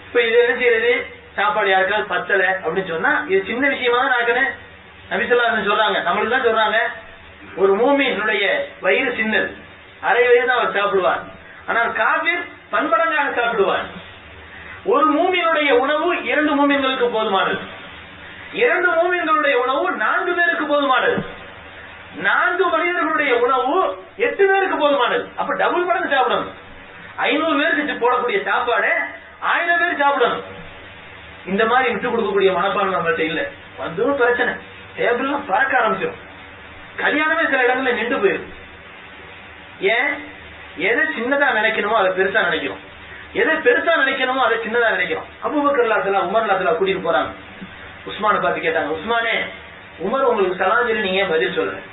இப்ப இது என்ன செய்யறது, சாப்பாடு யாருக்காவது பத்தல அப்படின்னு சொன்னா இது சின்ன விஷயமா தான் நடக்கணும். நபி ஸல்லல்லாஹு அலைஹி வஸல்லம் சொல்றாங்க, நம்மளுக்கு தான் சொல்றாங்க, ஒரு மூமினுடைய வயிறு சின்னது, அரை வயிறு தான் அவர் சாப்பிடுவார், ஆனால் காபிர் பன்மடங்காக சாப்பிடுவார். ஒரு மூமினுடைய உணவு 2 மூமின்களுக்கு போதுமானது, 2 மூமின்களுடைய உணவு 4 பேருக்கு போதுமானது. 4 மனிதர்களுடைய உணவு 8 பேருக்கு போதுமானது. அப்ப டபுள் மடங்கு சாப்பிடணும். 500 பேருக்கு போடக்கூடிய சாப்பாடு 1000 பேர் சாப்பிடணும். இந்த மாதிரி விட்டு கொடுக்கக்கூடிய மனப்பான்மை நம்மள்ட்ட இல்ல. வந்து பிரச்சனை, டேபிள்லாம் பறக்க ஆரம்பிச்சிடும். கல்யாணமே சில இடங்கள்ல நின்று போயிருக்கு. ஏன்? எதை சின்னதா நினைக்கணுமோ அதை பெருசா நினைக்கிறோம், எதை பெருசா நினைக்கணுமோ அதை சின்னதா நினைக்கிறோம். அபூபக்கர் ரலியல்லாஹு உமர் ரலியல்லாஹு கூட்டிட்டு போறாங்க. உஸ்மானை பார்த்து கேட்டாங்க, உஸ்மானே, உமர் உங்களுக்கு சலாம் சொல்லி நீங்க பதில் சொல்றேன்.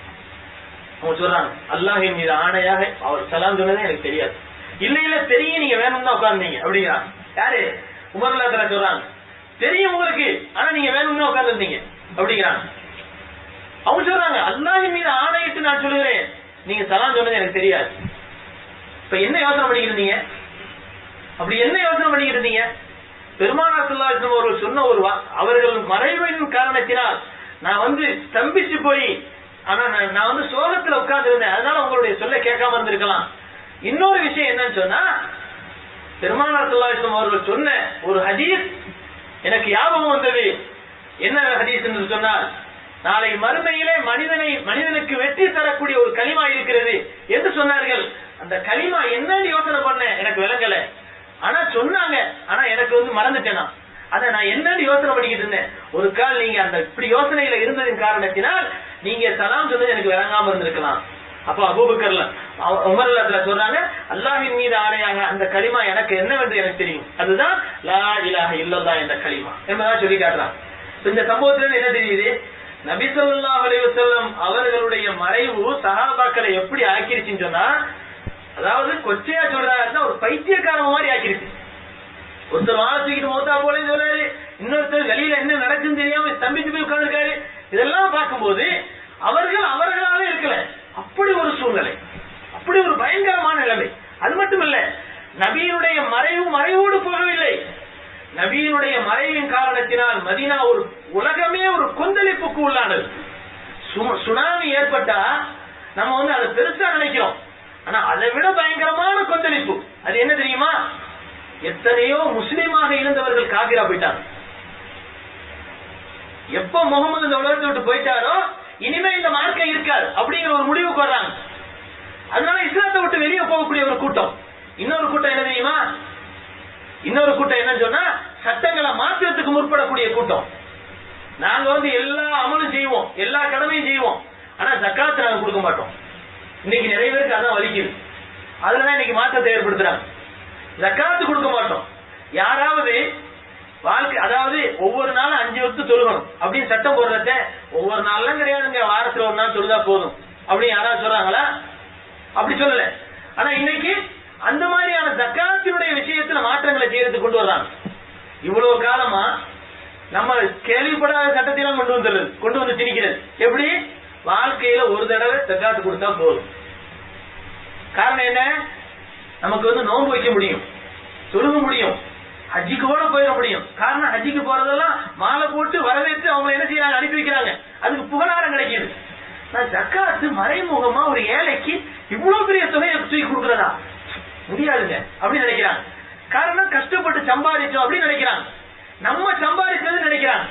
அவங்க சொல்றாங்க, அல்லாஹ்வின் மீது ஆணையாக அவர் சலாம் சொன்னதே எனக்கு தெரியாது. இல்ல இல்ல தெரியும், நீங்க வேணும்னு தான் உட்கார்ந்தீங்க அப்படிங்கிறாங்க. யாரு? உமர் ரலியல்லாஹு சொல்றாங்க, தெரியும் உங்களுக்கு, ஆனா நீங்க வேணும்னு உட்கார்ந்து இருந்தீங்க அப்படிங்கிறாங்க. அவங்க சொல்றாங்க, அல்லாஹ்வின் மீது ஆணையிட்டு நான் சொல்லுகிறேன், நீங்க சலாம் சொன்னது எனக்கு தெரியாது. இப்ப என்ன யோசனை பண்ணிக்கிட்டு அப்படி என்ன யோசனை பண்ணிக்கிட்டு இருந்தீங்க? பெருமானார் ஸல்லல்லாஹு அலைஹி வஸல்லம் அவர்கள் சொன்ன ஒரு அவர்கள் மறைவின் காரணத்தினால் நான் ஸ்தம்பிச்சு போய், ஆனா நான் சோகத்துல உட்கார்ந்து இருந்தேன், அதனால உங்களுடைய சொல்ல கேட்காம இருந்திருக்கலாம். இன்னொரு விஷயம் என்னன்னு சொன்னா, பெருமானார் ஸல்லல்லாஹு அலைஹி வஸல்லம் அவர்கள் சொன்ன ஒரு ஹதீஸ் எனக்கு ஞாபகம் வந்தது. என்ன ஹதீஸ் என்று சொன்னால், நாளை மறுமையிலே மனிதனுக்கு வெற்றி தரக்கூடிய ஒரு கலிமா இருக்கிறது என்று சொன்னார்கள். அந்த கலிமா என்னன்னு யோசனை பண்ண எனக்கு விளங்கல, ஆனா சொன்னாங்க, ஆனா எனக்கு மறந்துட்டேனா, அத நான் என்னன்னு யோசனை பண்ணிக்கிட்டு இருந்தேன். ஒரு கால் நீங்க அந்த இப்படி யோசனையில இருந்ததின் காரணத்தினால் நீங்க சலாம் சொன்னது எனக்கு விளங்காம இருந்திருக்கலாம். அப்போ அபூபக்கர் உமர் ரலியல்லாஹு சொல்றாங்க, அல்லாஹ்வின் மீது ஆணையாக அந்த கலிமா எனக்கு என்னவென்று எனக்கு தெரியும், அதுதான் லா இலாஹ இல்லல்லாஹ் என்ற கலிமா என்பதான் சொல்லி காட்டுறாங்க. இந்த சம்பவத்துல என்ன தெரியுது? நபி ஸல்லல்லாஹு அலைஹி வஸல்லம் அவர்களுடைய மறைவு சஹாபாக்களை எப்படி ஆக்கிருச்சுன்னு சொன்னா, அதாவது கொச்சையா சொல்றாருன்னா ஒரு பைத்தியக்காரன் மாதிரி ஆக்கிருச்சு. ஒருத்தர் வாசிக்கிட்டு மௌத்தா போல சொல்றாரு, இன்னொருத்தர் வெளியில என்ன நடக்குன்னு தெரியாம தம்பிச்சு போய் உட்கார்ந்துருக்காரு. இதெல்லாம் பார்க்கும்போது அவர்களாவே இருக்கல, அப்படி ஒரு சூழ்நிலை, அப்படி ஒரு பயங்கரமான நிலைமை. அது மட்டுமல்ல, நபியினுடைய மறைவோடு போகவில்லை. நபியினுடைய மறைவின் காரணத்தினால் மதீனா ஒரு உலகமே ஒரு கொந்தளிப்புக்கு உள்ளானது. சுனாமி ஏற்பட்டா நம்ம அதை பெருசா நினைக்கிறோம், ஆனா அதை விட பயங்கரமான கொந்தளிப்பு. அது என்ன தெரியுமா? எத்தனையோ முஸ்லீமாக இருந்தவர்கள் காபிரா போயிட்டாங்க. எப்ப முகமது இந்த உலகத்தை விட்டு போயிட்டாரோ இனிமே இந்த மார்க்கம் இருக்காது அப்படிங்கிற ஒரு முடிவுக்கு வர்றாங்க. அதனால இஸ்லாத்தை விட்டு வெளியே போகக்கூடிய ஒரு கூட்டம். இன்னொரு கூட்டம் என்ன தெரியுமா? இன்னொரு கூட்டம் என்னன்னு சொன்னா, சட்டங்களை மாற்றத்துக்கு முற்படக்கூடிய கூட்டம். நாங்க எல்லா அமலும் செய்வோம், எல்லா கடமையும் செய்வோம், ஆனா ஜக்காத் நாங்க கொடுக்க மாட்டோம். இன்னைக்கு நிறைய பேருக்கு அதான் வலிக்குது. அதுலதான் இன்னைக்கு மாற்றத்தை ஏற்படுத்துறாங்க. ஜக்காத்து கொடுக்க மாட்டோம். யாராவது வாழ்க்கை, அதாவது ஒவ்வொரு நாளும் 5 வக்து தொழுகணும் அப்படின்னு சட்டம் போடுறத, ஒவ்வொரு நாள்லாம் கிடையாதுங்க, வாரத்துல ஒரு நாள் தொழுதா போதும் அப்படின்னு யாராவது சொல்றாங்களா? அப்படி சொல்லல. ஆனா இன்னைக்கு அந்த மாதிரியான ஜக்காத்தினுடைய விஷயத்துல மாற்றங்களை செய்யறதுக்கு கொண்டு வர்றாங்க. இவ்வளவு காலமா நம்ம கேள்விப்படாத சட்டத்தையெல்லாம் கொண்டு வந்து திணிக்கிறது. எப்படி? வாழ்க்கையில ஒரு தடவை ஜக்காத்து கொடுத்தா போதும். காரணம் என்ன? நமக்கு நோன்பு வைக்க முடியும், தொழுக முடியும், ஹஜ்ஜிக்கு கூட போயிட முடியும். காரணம், ஹஜ்ஜிக்கு போறதெல்லாம் மாலை போட்டு வரவேற்று அவங்க என்ன செய்யறாங்க, அனுப்பி வைக்கிறாங்க, அதுக்கு புகழாரம் கிடைக்குது. நான் ஜக்காத்து மறைமுகமா ஒரு ஏழைக்கு இவ்வளவு பெரிய தொகையை தூக்கி கொடுக்கறதா? முடியாதுங்க அப்படின்னு நினைக்கிறாங்க. காரணம், கஷ்டப்பட்டு சம்பாதிச்சோம் அப்படின்னு நினைக்கிறாங்க, நம்ம சம்பாதிச்சது நினைக்கிறாங்க.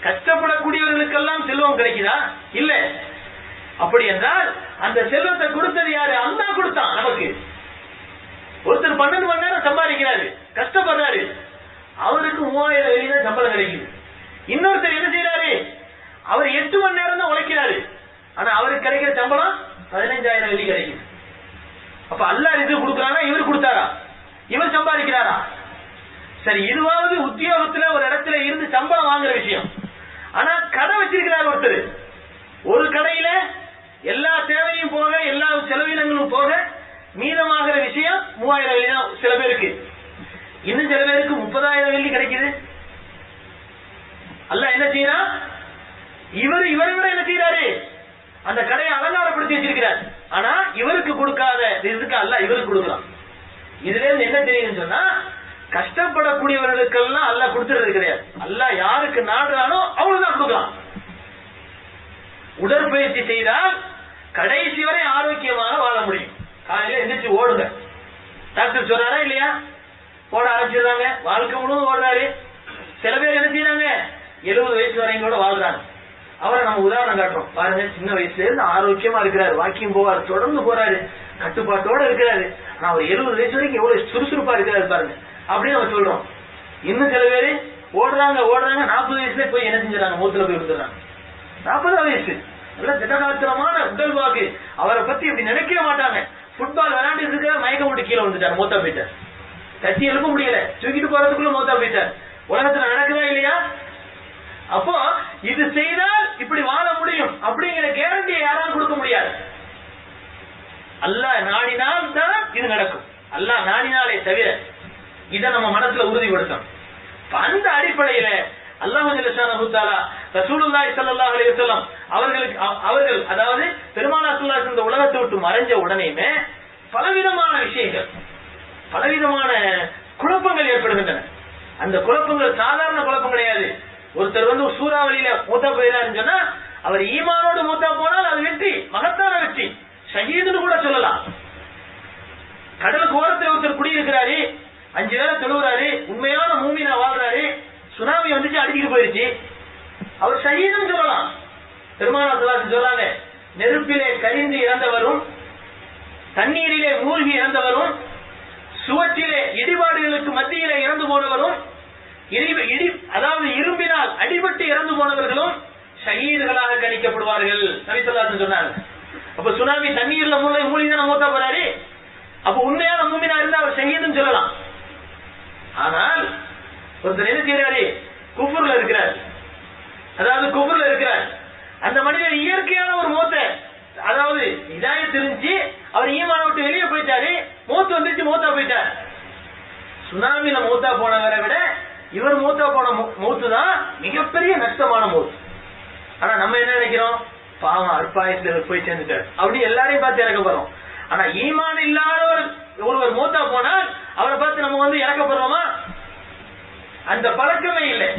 கஷ்டப்படக்கூடியவர்களுக்கெல்லாம் செல்வம் கிடைக்குதா? இல்ல. அப்படி என்றால் அந்த செல்வத்தை கொடுத்தது யாரு? அல்லாஹ் கொடுத்தான் நமக்கு. ஒருத்தர் 12 மணி நேரம் சம்பாதிக்கிறாரு, கஷ்டப்படுறாரு, அவருக்கு 3000 வெளியில சம்பளம் கிடைக்குது. இன்னொருத்தர் என்ன செய்யறாரு? அவர் 8 மணி நேரம் தான் உழைக்கிறாரு, ஆனா அவருக்கு கிடைக்கிற சம்பளம் 15000 வெளி கிடைக்குது. அப்ப அல்லாஹ் இது கொடுக்கறானா, இவர் கொடுத்தாரா? இவர் சம்பாதிக்கிறாரா? சரி, இதுவாவது உத்தியோகத்துல ஒரு இடத்துல இருந்து சம்பளம் வாங்குற விஷயம். ஆனா கடை வச்சிருக்கிறார் ஒருத்தர், ஒரு கடையில எல்லா தேவையும் போக, எல்லா செலவினங்களும் போக மீதமாகிற விஷயம் 3000 வெள்ளி தான் சில பேருக்கு. இன்னும் சில பேருக்கு 30,000 வெள்ளி கிடைக்குது. அல்லாஹ் என்ன செய்யறான்? இவரை விட என்ன செய்யறாரு? அந்த கடையை அலங்காரப்படுத்தி வச்சிருக்கிறார். ஆனா இவருக்கு கொடுக்காத இதுக்கு அல்லாஹ் இவருக்கு கொடுக்கலாம். இதுல இருந்து என்ன தெரியுதுன்னு சொன்னா, கஷ்டப்படக்கூடியவர்களுக்கெல்லாம் அல்லாஹ் கொடுத்துறது கிடையாது. அல்லாஹ் யாருக்கு நாடுறானோ அவங்களுதான் கொடுக்கலாம். உடற்பயிற்சி செய்தால் கடைசி வரை ஆரோக்கியமாக வாழ முடியும். காலையில எந்திரிச்சு ஓடுங்க, டாக்டர் சொல்றாரா இல்லையா? ஓட ஆரம்பிச்சிடுறாங்க, வாழ்க்கை முழுவதும் ஓடுறாரு. சில பேர் என்ன செய்யறாங்க, 70 வயசு வரைக்கும் கூட வாழ்றாங்க. அவரை நம்ம உதாரணம் காட்டுறோம். பாருங்க, சின்ன வயசுல இருந்து ஆரோக்கியமா இருக்கிறாரு, வாக்கியம் போவாரு, தொடர்ந்து போறாரு, கட்டுப்பாட்டோட இருக்கிறாரு. ஆனா அவர் 70 வயசு வரைக்கும் எவ்வளவு சுறுசுறுப்பா இருக்கிறாரு பாருங்க அப்படின்னு நம்ம சொல்றோம். இன்னும் சில பேரு ஓடுறாங்க 40 வயசுல போய் என்ன செஞ்சாங்க, மூத்துல போய் விடுறாங்க. 40 வயசு நல்ல திடகாத்திரமான உடல் வாக்கு, அவரை பத்தி இப்படி நினைக்கவே மாட்டாங்க. ஃபுட்பால் விளையாண்டு இருக்கிற மயக்க போட்டு கீழே வந்துட்டார், மூத்தா போயிட்டார். தட்டி எழுப்ப முடியல, தூக்கிட்டு போறதுக்குள்ள மூத்தா போயிட்டார். உலகத்துல நடக்குதா இல்லையா? அப்போ இது செய்தால் இப்படி வாழ முடியும் அப்படிங்கிற கேரண்டியை யாராலும் கொடுக்க முடியாது. அல்லாஹ் நாடினால் தான் இது நடக்கும். அல்லாஹ் நாடினாலே தவிர இதை நம்ம மனசுல உறுதிப்படுத்தணும். அந்த அடிப்படையில அல்லாஹ் ஜல்லஷானஹு தஆலா ரசூலுல்லாஹி ஸல்லல்லாஹு அலைஹி வஸல்லம் அவர்கள் அதாவது பெருமானார் ஸல்லல்லாஹு அலைஹி வஸல்லம் இந்த உலகத்தை விட்டு மறைஞ்ச உடனேயுமே பலவிதமான விஷயங்கள், பலவிதமான குழப்பங்கள் ஏற்படுகின்றன. அந்த குழப்பங்கள் சாதாரண குழப்பம் கிடையாது. ஒருத்தர் ஒரு சூறாவளியில மூத்தா போயிடாருன்னு சொன்னா அவர் ஈமானோடு மூத்தா போனால் அது வெற்றி, மகத்தான வெற்றி, ஷஹீதுன்னு கூட சொல்லலாம். கடலுக்கு ஓரத்தில் ஒருத்தர் குடியிருக்கிறாரு, 5 வேளை தொழுகிறாரு, உண்மையான மூமினா வாழ்றாரு, சுனாமி வந்துச்சு அடிச்சுட்டு போயிருச்சு, அவர் ஷஹீதுன்னு சொல்லலாம். பெருமானார் ஸல்லல்லாஹு அலைஹி வஸல்லம் சொல்றாங்க, நெருப்பிலே கரிந்து இறந்தவரும், தண்ணீரிலே மூழ்கி இறந்தவரும், சுவற்றிலே இடிபாடுகளுக்கு மத்தியிலே இறந்து போனவரும், அதாவது இரும்பினால் அடிபட்டு இறந்து போனவர்களும் ஷஹீதுகளாக கணிக்கப்படுவார்கள் நபி ஸல்லல்லாஹு அலைஹி வஸல்லம் சொன்னாங்க. அப்ப சுனாமி தண்ணீர்ல மூழ்கிதான் மூத்தா போறாரு. அப்ப உண்மையான மூமினா இருந்தா அவர் ஷஹீதுன்னு சொல்லலாம். ஆனால் ஒருத்தர் என்ன செய்யறாரு, குஃப்ர்ல இருக்கிறார், அதாவது குஃப்ர்ல இருக்கிறார். அந்த மனிதர் இயற்கையான ஒரு மூத்த, அதாவது இதாயத் இருந்துச்சு, அவர் ஈமான விட்டு வெளியே போயிட்டாரு, மூத்து வந்துச்சு, மூத்தா போயிட்டார். சுனாமில மூத்தா போனவரை விட இவர் மூத்தா போன மூத்து தான் மிகப்பெரிய நஷ்டமான மூத்து. ஆனா நம்ம என்ன நினைக்கிறோம், பாவம் அற்பாயத்துல போய் சேர்ந்துட்டார் அப்படி எல்லாரையும் பார்த்து இறக்கப்படுறோம். ஆனா ஈமான் இல்லாதவர் ஒருவர் மூத்தா போனால் அவரை பார்த்து நம்ம இறக்கப்படுறோமா? அந்த பழக்கமே இல்லை.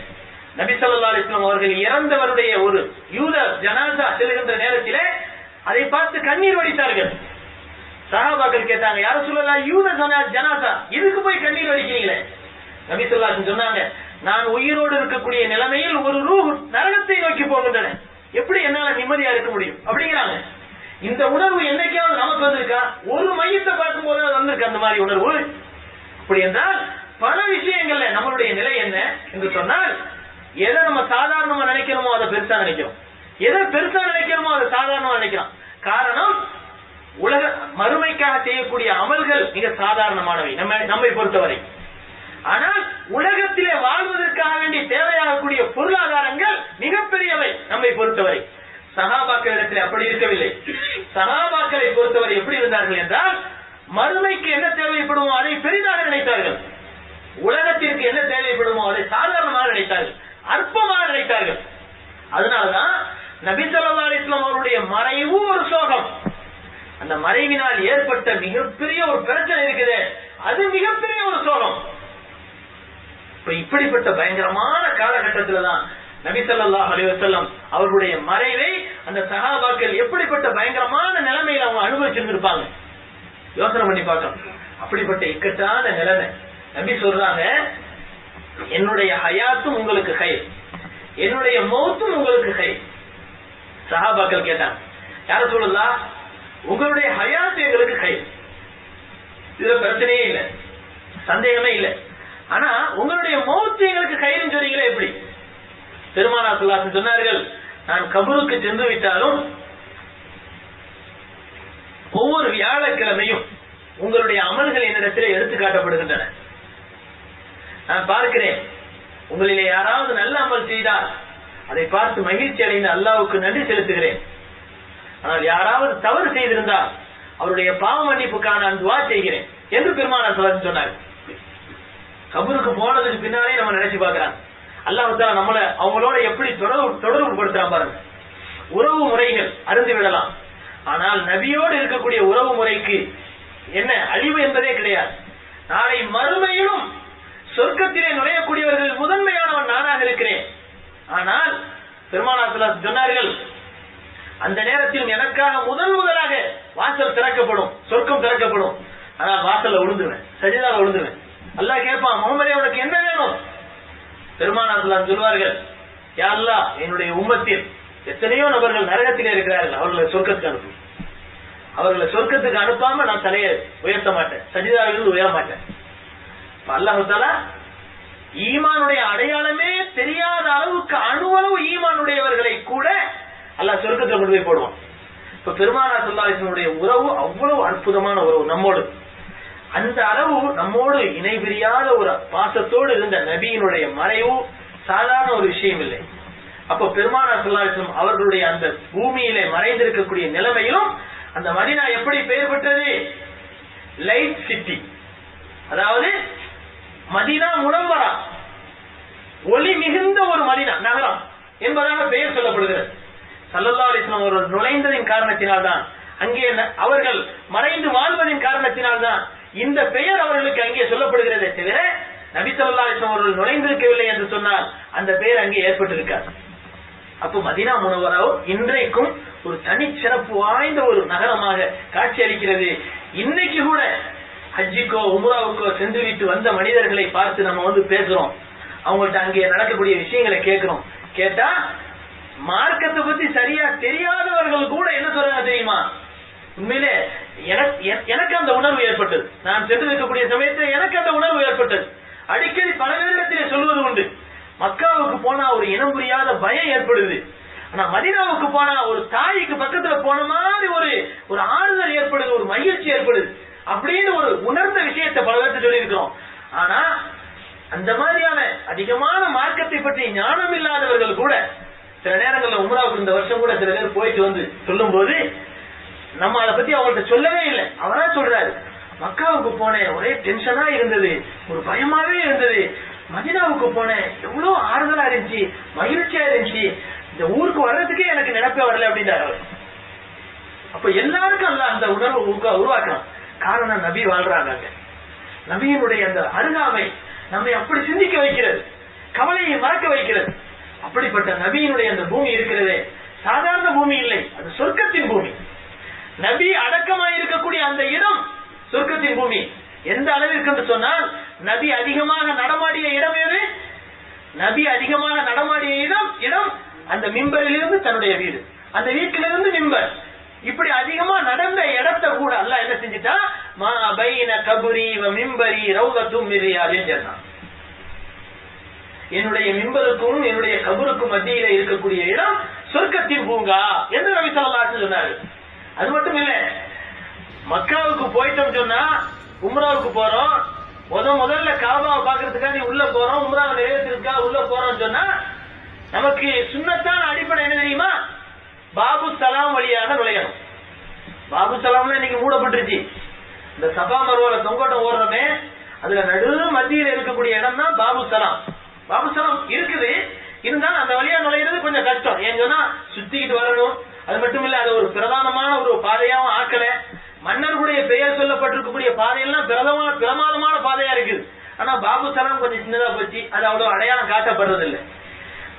நபி ஸல்லல்லாஹு அலைஹி வஸல்லம் அவர்கள் இறந்தவருடைய ஒரு யூத ஜனாஸா செல்கின்ற நேரத்திலே அதை பார்த்து கண்ணீர் வடித்தார்கள். சஹாபாக்கள் கேட்டாங்க, யா ரசூலல்லாஹ், யூத ஜனாஸா இதுக்கு போய் கண்ணீர் வடிக்கிறீங்களே? நபி ஸல்லல்லாஹு அலைஹி வஸல்லம் சொன்னாங்க, நான் உயிரோடு இருக்கக்கூடிய நிலைமையில் ஒரு ரூஹ் நரகத்தை நோக்கி போகின்றன, எப்படி என்னால நிம்மதியா இருக்க முடியும் அப்படிங்கிறாங்க. இந்த உணர்வு என்னைக்காவது நமக்கு வந்திருக்கா? ஒரு மையத்தை பார்க்கும் போது வந்திருக்கு அந்த மாதிரி உணர்வு. அப்படி என்றால் பல விஷயங்கள்ல நம்மளுடைய நிலை என்ன என்று சொன்னால், எதை நம்ம சாதாரணமா நினைக்கிறோமோ அதை பெருசா நினைக்கிறோம், எதை பெருசா நினைக்கிறோமோ அதை சாதாரணமா நினைக்கிறோம். காரணம், உலக மறுமைக்காக செய்யக்கூடிய அமல்கள் மிக சாதாரணமானவை நம்மை பொறுத்தவரை. ஆனால் உலகத்திலே வாழ்வதற்காக வேண்டி தேவையாகக்கூடிய பொருளாதாரங்கள் மிகப்பெரியவை நம்மை பொறுத்தவரை. சஹாபாக்களிடத்தில் அப்படி இருக்கவில்லை. சஹாபாக்களை பொறுத்தவரை எப்படி இருந்தார்கள் என்றால், மறுமைக்கு என்ன தேவைப்படுமோ அதை பெரிதாக நினைத்தார்கள், உலகத்திற்கு என்ன தேவைப்படுமோ அதை சாதாரணமாக நினைத்தார்கள், அற்பமாக நினைத்தார்கள். அதனால்தான் நபி ஸல்லல்லாஹு அலைஹி வஸல்லம் அவருடைய மறைவு ஒரு சோகம். அந்த மறைவினால் ஏற்பட்ட மிகப்பெரிய ஒரு பிரச்சனை இருக்குது, அது மிகப்பெரிய ஒரு சோகம். இப்படிப்பட்ட பயங்கரமான காலகட்டத்தில் தான் நபி ஸல்லல்லாஹு அலைஹி வஸல்லம் அவர்களுடைய மறைவை அந்த சஹாபாக்கள் எப்படிப்பட்ட பயங்கரமான நிலைமையில அவங்க அனுபவிச்சிருந்திருப்பாங்க யோசனை பண்ணி பார்க்கணும். அப்படிப்பட்ட இக்கட்டான நிலைமை. நபி சொல்றாங்க, என்னுடைய ஹயாத்தும் உங்களுக்கு ஹைர், என்னுடைய மௌத்தும் உங்களுக்கு ஹைர். சஹாபாக்கள் கேட்டாங்க, யார சொல்லலாம், உங்களுடைய ஹயாத்து எங்களுக்கு ஹைர், இதுல பிரச்சனையே இல்லை, சந்தேகமே இல்லை. ஆனா உங்களுடைய மௌத்து எங்களுக்கு ஹைர்னு சொன்னீங்களே எப்படி? பெருமானார் ஸல்லல்லாஹு அலைஹி வஸல்லம் சொன்னார்கள், நான் கபருக்கு சென்று விட்டாலும் ஒவ்வொரு வியாழக்கிழமையும் உங்களுடைய அமல்கள் என்னிடத்தில் எடுத்து காட்டப்படுகின்றன. நான் பார்க்கிறேன், உங்களிலே யாராவது நல்ல அமல் செய்தால் அதை பார்த்து மகிழ்ச்சி அடைந்து அல்லாஹ்வுக்கு நன்றி செலுத்துகிறேன். ஆனால் யாராவது தவறு செய்திருந்தால் அவருடைய பாவ மன்னிப்புக்கான நான் துஆ செய்கிறேன் என்று பெருமானார் ஸல்லல்லாஹு அலைஹி வஸல்லம் சொன்னார்கள். கபருக்கு போனதுக்கு பின்னாலே நம்ம நினைச்சு பார்க்கிறாங்க, அல்லாஹ் தஆலா நம்மள அவங்களோட எப்படி தொடர்பு படுத்துறான் பாருங்க. உறவு முறைகள் அருந்து விடலாம், ஆனால் நபியோடு இருக்கக்கூடிய உறவு முறைக்கு என்ன அழிவு என்பதே கிடையாது. நாளை மறுமையிலும் சொர்க்கத்திலே நுழையக்கூடியவர்கள் முதன்மையானவன் நானாக இருக்கிறேன். ஆனால் பெருமானார் ஸல்லல்லாஹு அலைஹி வஸல்லம் சொன்னார்கள், அந்த நேரத்தில் எனக்காக முதலாக வாசல் திறக்கப்படும், சொர்க்கம் திறக்கப்படும். ஆனால் வாசல்ல விழுந்துருவேன், சஜிதால விழுந்துருவேன். அல்லாஹ் கேட்பான், முஹம்மதே உனக்கு என்ன வேணும்? பெருமானார் ஸல்லல்லாஹு அலைஹி வஸல்லம் சொல்வார்கள், யா அல்லாஹ், என்னுடைய உம்மத்தில் எத்தனையோ நபர்கள் நரகத்திலே இருக்கிறார்கள், அவர்களை சொர்க்கத்துக்கு அனுப்பும். அவர்களை சொர்க்கத்துக்கு அனுப்பாம நான் தலையை உயர்த்த மாட்டேன், சஜிதாவிலிருந்து உயர மாட்டேன். அல்லாஹ் தஆலா ஈமானுடைய அடையாளமே தெரியாத அளவுக்கு அணுவளவு ஈமானுடையவர்களை கூட அல்லாஹ் சொர்க்கத்துல கொண்டு போய் போடுவான். இப்ப பெருமானார் ஸல்லல்லாஹு அலைஹி வஸல்லம் உறவு அவ்வளவு அற்புதமான உறவு நம்மோடு. அந்த அளவு நம்மோடு இணை பிரியாத ஒரு பாசத்தோடு இருந்த நபியினுடைய மறைவு சாதாரண ஒரு விஷயம் இல்லை. அப்ப பெருமானார் ஸல்லல்லாஹு அலைஹி வஸல்லம் அவர்களுடைய அந்த பூமியிலே மறைந்திருக்கக்கூடிய நிலைமையிலும் அந்த மதீனா எப்படி பெயர் பெற்றது? லைட் சிட்டி, அதாவது மதீனா முனவ்வரா, ஒளி மிகுந்த ஒரு மதீனா நகரம் என்பதாக பெயர் சொல்லப்படுகிறது. ஸல்லல்லாஹு அலைஹி வஸல்லம் அவர்கள் நுழைந்ததின் காரணத்தினால்தான், அங்கே அவர்கள் மறைந்து வாழ்வதின் காரணத்தினால்தான் இந்த பெயர் அவர்களுக்கு அங்கே சொல்லப்படுகிறதே தவிர நபி ஸல்லல்லாஹு அலைஹி வஸல்லம் அவர்கள் நுழைந்திருக்கவில்லை என்று சொன்னால் அந்த பெயர் அங்கே ஏற்பட்டிருக்காது. அப்போ மதீனா முனவ்வராவும் இன்றைக்கும் ஒரு தனிச்சிறப்பு வாய்ந்த ஒரு நகரமாக காட்சி அளிக்கிறது. இன்னைக்கு கூட ஹஜ்ஜிக்கோ உம்ராவுக்கோ சென்று விட்டு வந்த மனிதர்களை பார்த்து நம்ம பேசுறோம், அவங்கள்ட்ட அங்கே நடக்கக்கூடிய விஷயங்களை கேட்கிறோம். கேட்டா மார்க்கத்தை பத்தி சரியா தெரியாதவர்கள் கூட என்ன சொல்றாங்க தெரியுமா? உண்மையிலே எனக்கு அந்த உணர்வு ஏற்பட்டது. நான் சென்று இருக்கக்கூடிய சமயத்தில் எனக்கு அந்த உணர்வு ஏற்பட்டது. அடிக்கடி பல நேரத்திலே சொல்வது உண்டு, மக்காவுக்கு போனா ஒரு இனம் புரியாத பயம் ஏற்படுது, ஆனா மதீனாவுக்கு போனா ஒரு தாய்க்கு பக்கத்துல போன மாதிரி ஒரு ஆறுதல் ஏற்படுது, ஒரு மகிழ்ச்சி ஏற்படுது அப்படின்னு ஒரு உணர்ந்த விஷயத்தை பல பேருக்கு சொல்லி இருக்கிறோம். ஆனா அந்த மாதிரியான அதிகமான மார்க்கத்தை பற்றி ஞானம் இல்லாதவர்கள் கூட சில நேரங்களில் உம்ராவுக்கு இந்த வருஷம் கூட சில பேர் போயிட்டு வந்து சொல்லும் போது நம்ம அதை பத்தி அவங்கள்ட்ட சொல்லவே இல்லை. அவரா சொல்றாரு, மக்காவுக்கு போனேன் ஒரே டென்ஷனா இருந்தது, ஒரு பயமாவே இருந்தது, மதீனாவுக்கு போனேன் எவ்வளவு ஆறுதலா இருந்துச்சு, மகிழ்ச்சியா இருந்துச்சு, இந்த ஊருக்கு வர்றதுக்கே எனக்கு நினைப்பே வரல அப்படின்றாரு. அப்ப எல்லாருக்கும் அல்ல அந்த உணர்வு உருவாக்கலாம். காரணம் நபி வாழ்றாங்க. நபியினுடைய அந்த அருகாமை நம்மை அப்படி சிந்திக்க வைக்கிறது, கவலையை மறக்க வைக்கிறது. அப்படிப்பட்ட நபியினுடைய அந்த பூமி இருக்கிறதே சாதாரண பூமி இல்லை, அது சொர்க்கத்தின் பூமி. நபி அடக்கமாய் இருக்கக்கூடிய அந்த இடம் சொர்க்கத்தின் பூமி. எந்த அளவிற்கு என்று சொன்னால் நபி அதிகமாக நடமாடிய இடம் எது? நபி அதிகமாக நடமாடிய இடம் அந்த மிம்பரிலிருந்து தன்னுடைய வீடு, அந்த வீட்டிலிருந்து மிம்பர், இப்படி அதிகமா நடந்த இடத்தை கூட அல்லாஹ் என்ன செஞ்சுட்டா, மா பைன கபரி வ மிம்பரி ரௌதத்தும் மின் ரியாதில் ஜன்னah, என்னுடைய மிம்பருக்கும் என்னுடைய கபருக்கும் மத்தியில இருக்கக்கூடிய இடம் சொர்க்கத்தின் பூங்கா என்று நபி ஸல்லல்லாஹு அலைஹி வஸல்லம் சொன்னாரு. அது மட்டும் இல்ல, மக்காவுக்கு போயிட்டோம் சொன்னா, உம்ராவுக்கு போறோம், முதல்ல காபாவை பாக்குறதுக்காக நீ உள்ள போறோம், உம்ராவை நிறைவேற்றிருக்கா உள்ள போறோம் சொன்னா நமக்கு சுன்னத்தான அடிப்படை என்ன தெரியுமா? பாபு சலாம் வழியாக நுழையணும். பாபு சலாம்ல இன்னைக்கு மூடப்பட்டுருச்சு. இந்த சபா மர்வால தொங்கோட்டம் ஓடுறமே அதுல நடு மத்தியில இருக்கக்கூடிய இடம் தான் பாபு சலாம். பாபு சலாம் இருக்குது, இருந்தாலும் அந்த வழியா நுழையிறது கொஞ்சம் கஷ்டம். ஏன் சொன்னா சுத்திக்கிட்டு வரணும். அது மட்டும் இல்ல, அது ஒரு பிரதானமான ஒரு பாதையாவும் ஆக்கல. மன்னர்களுடைய பெயர் சொல்லப்பட்டிருக்கக்கூடிய பாதையெல்லாம் பிரமாதமான பாதையா இருக்குது. ஆனா பாபு சலாம் கொஞ்சம் சின்னதா போச்சு, அது அவ்வளவு அடையாளம் காட்டப்படுறது இல்லை.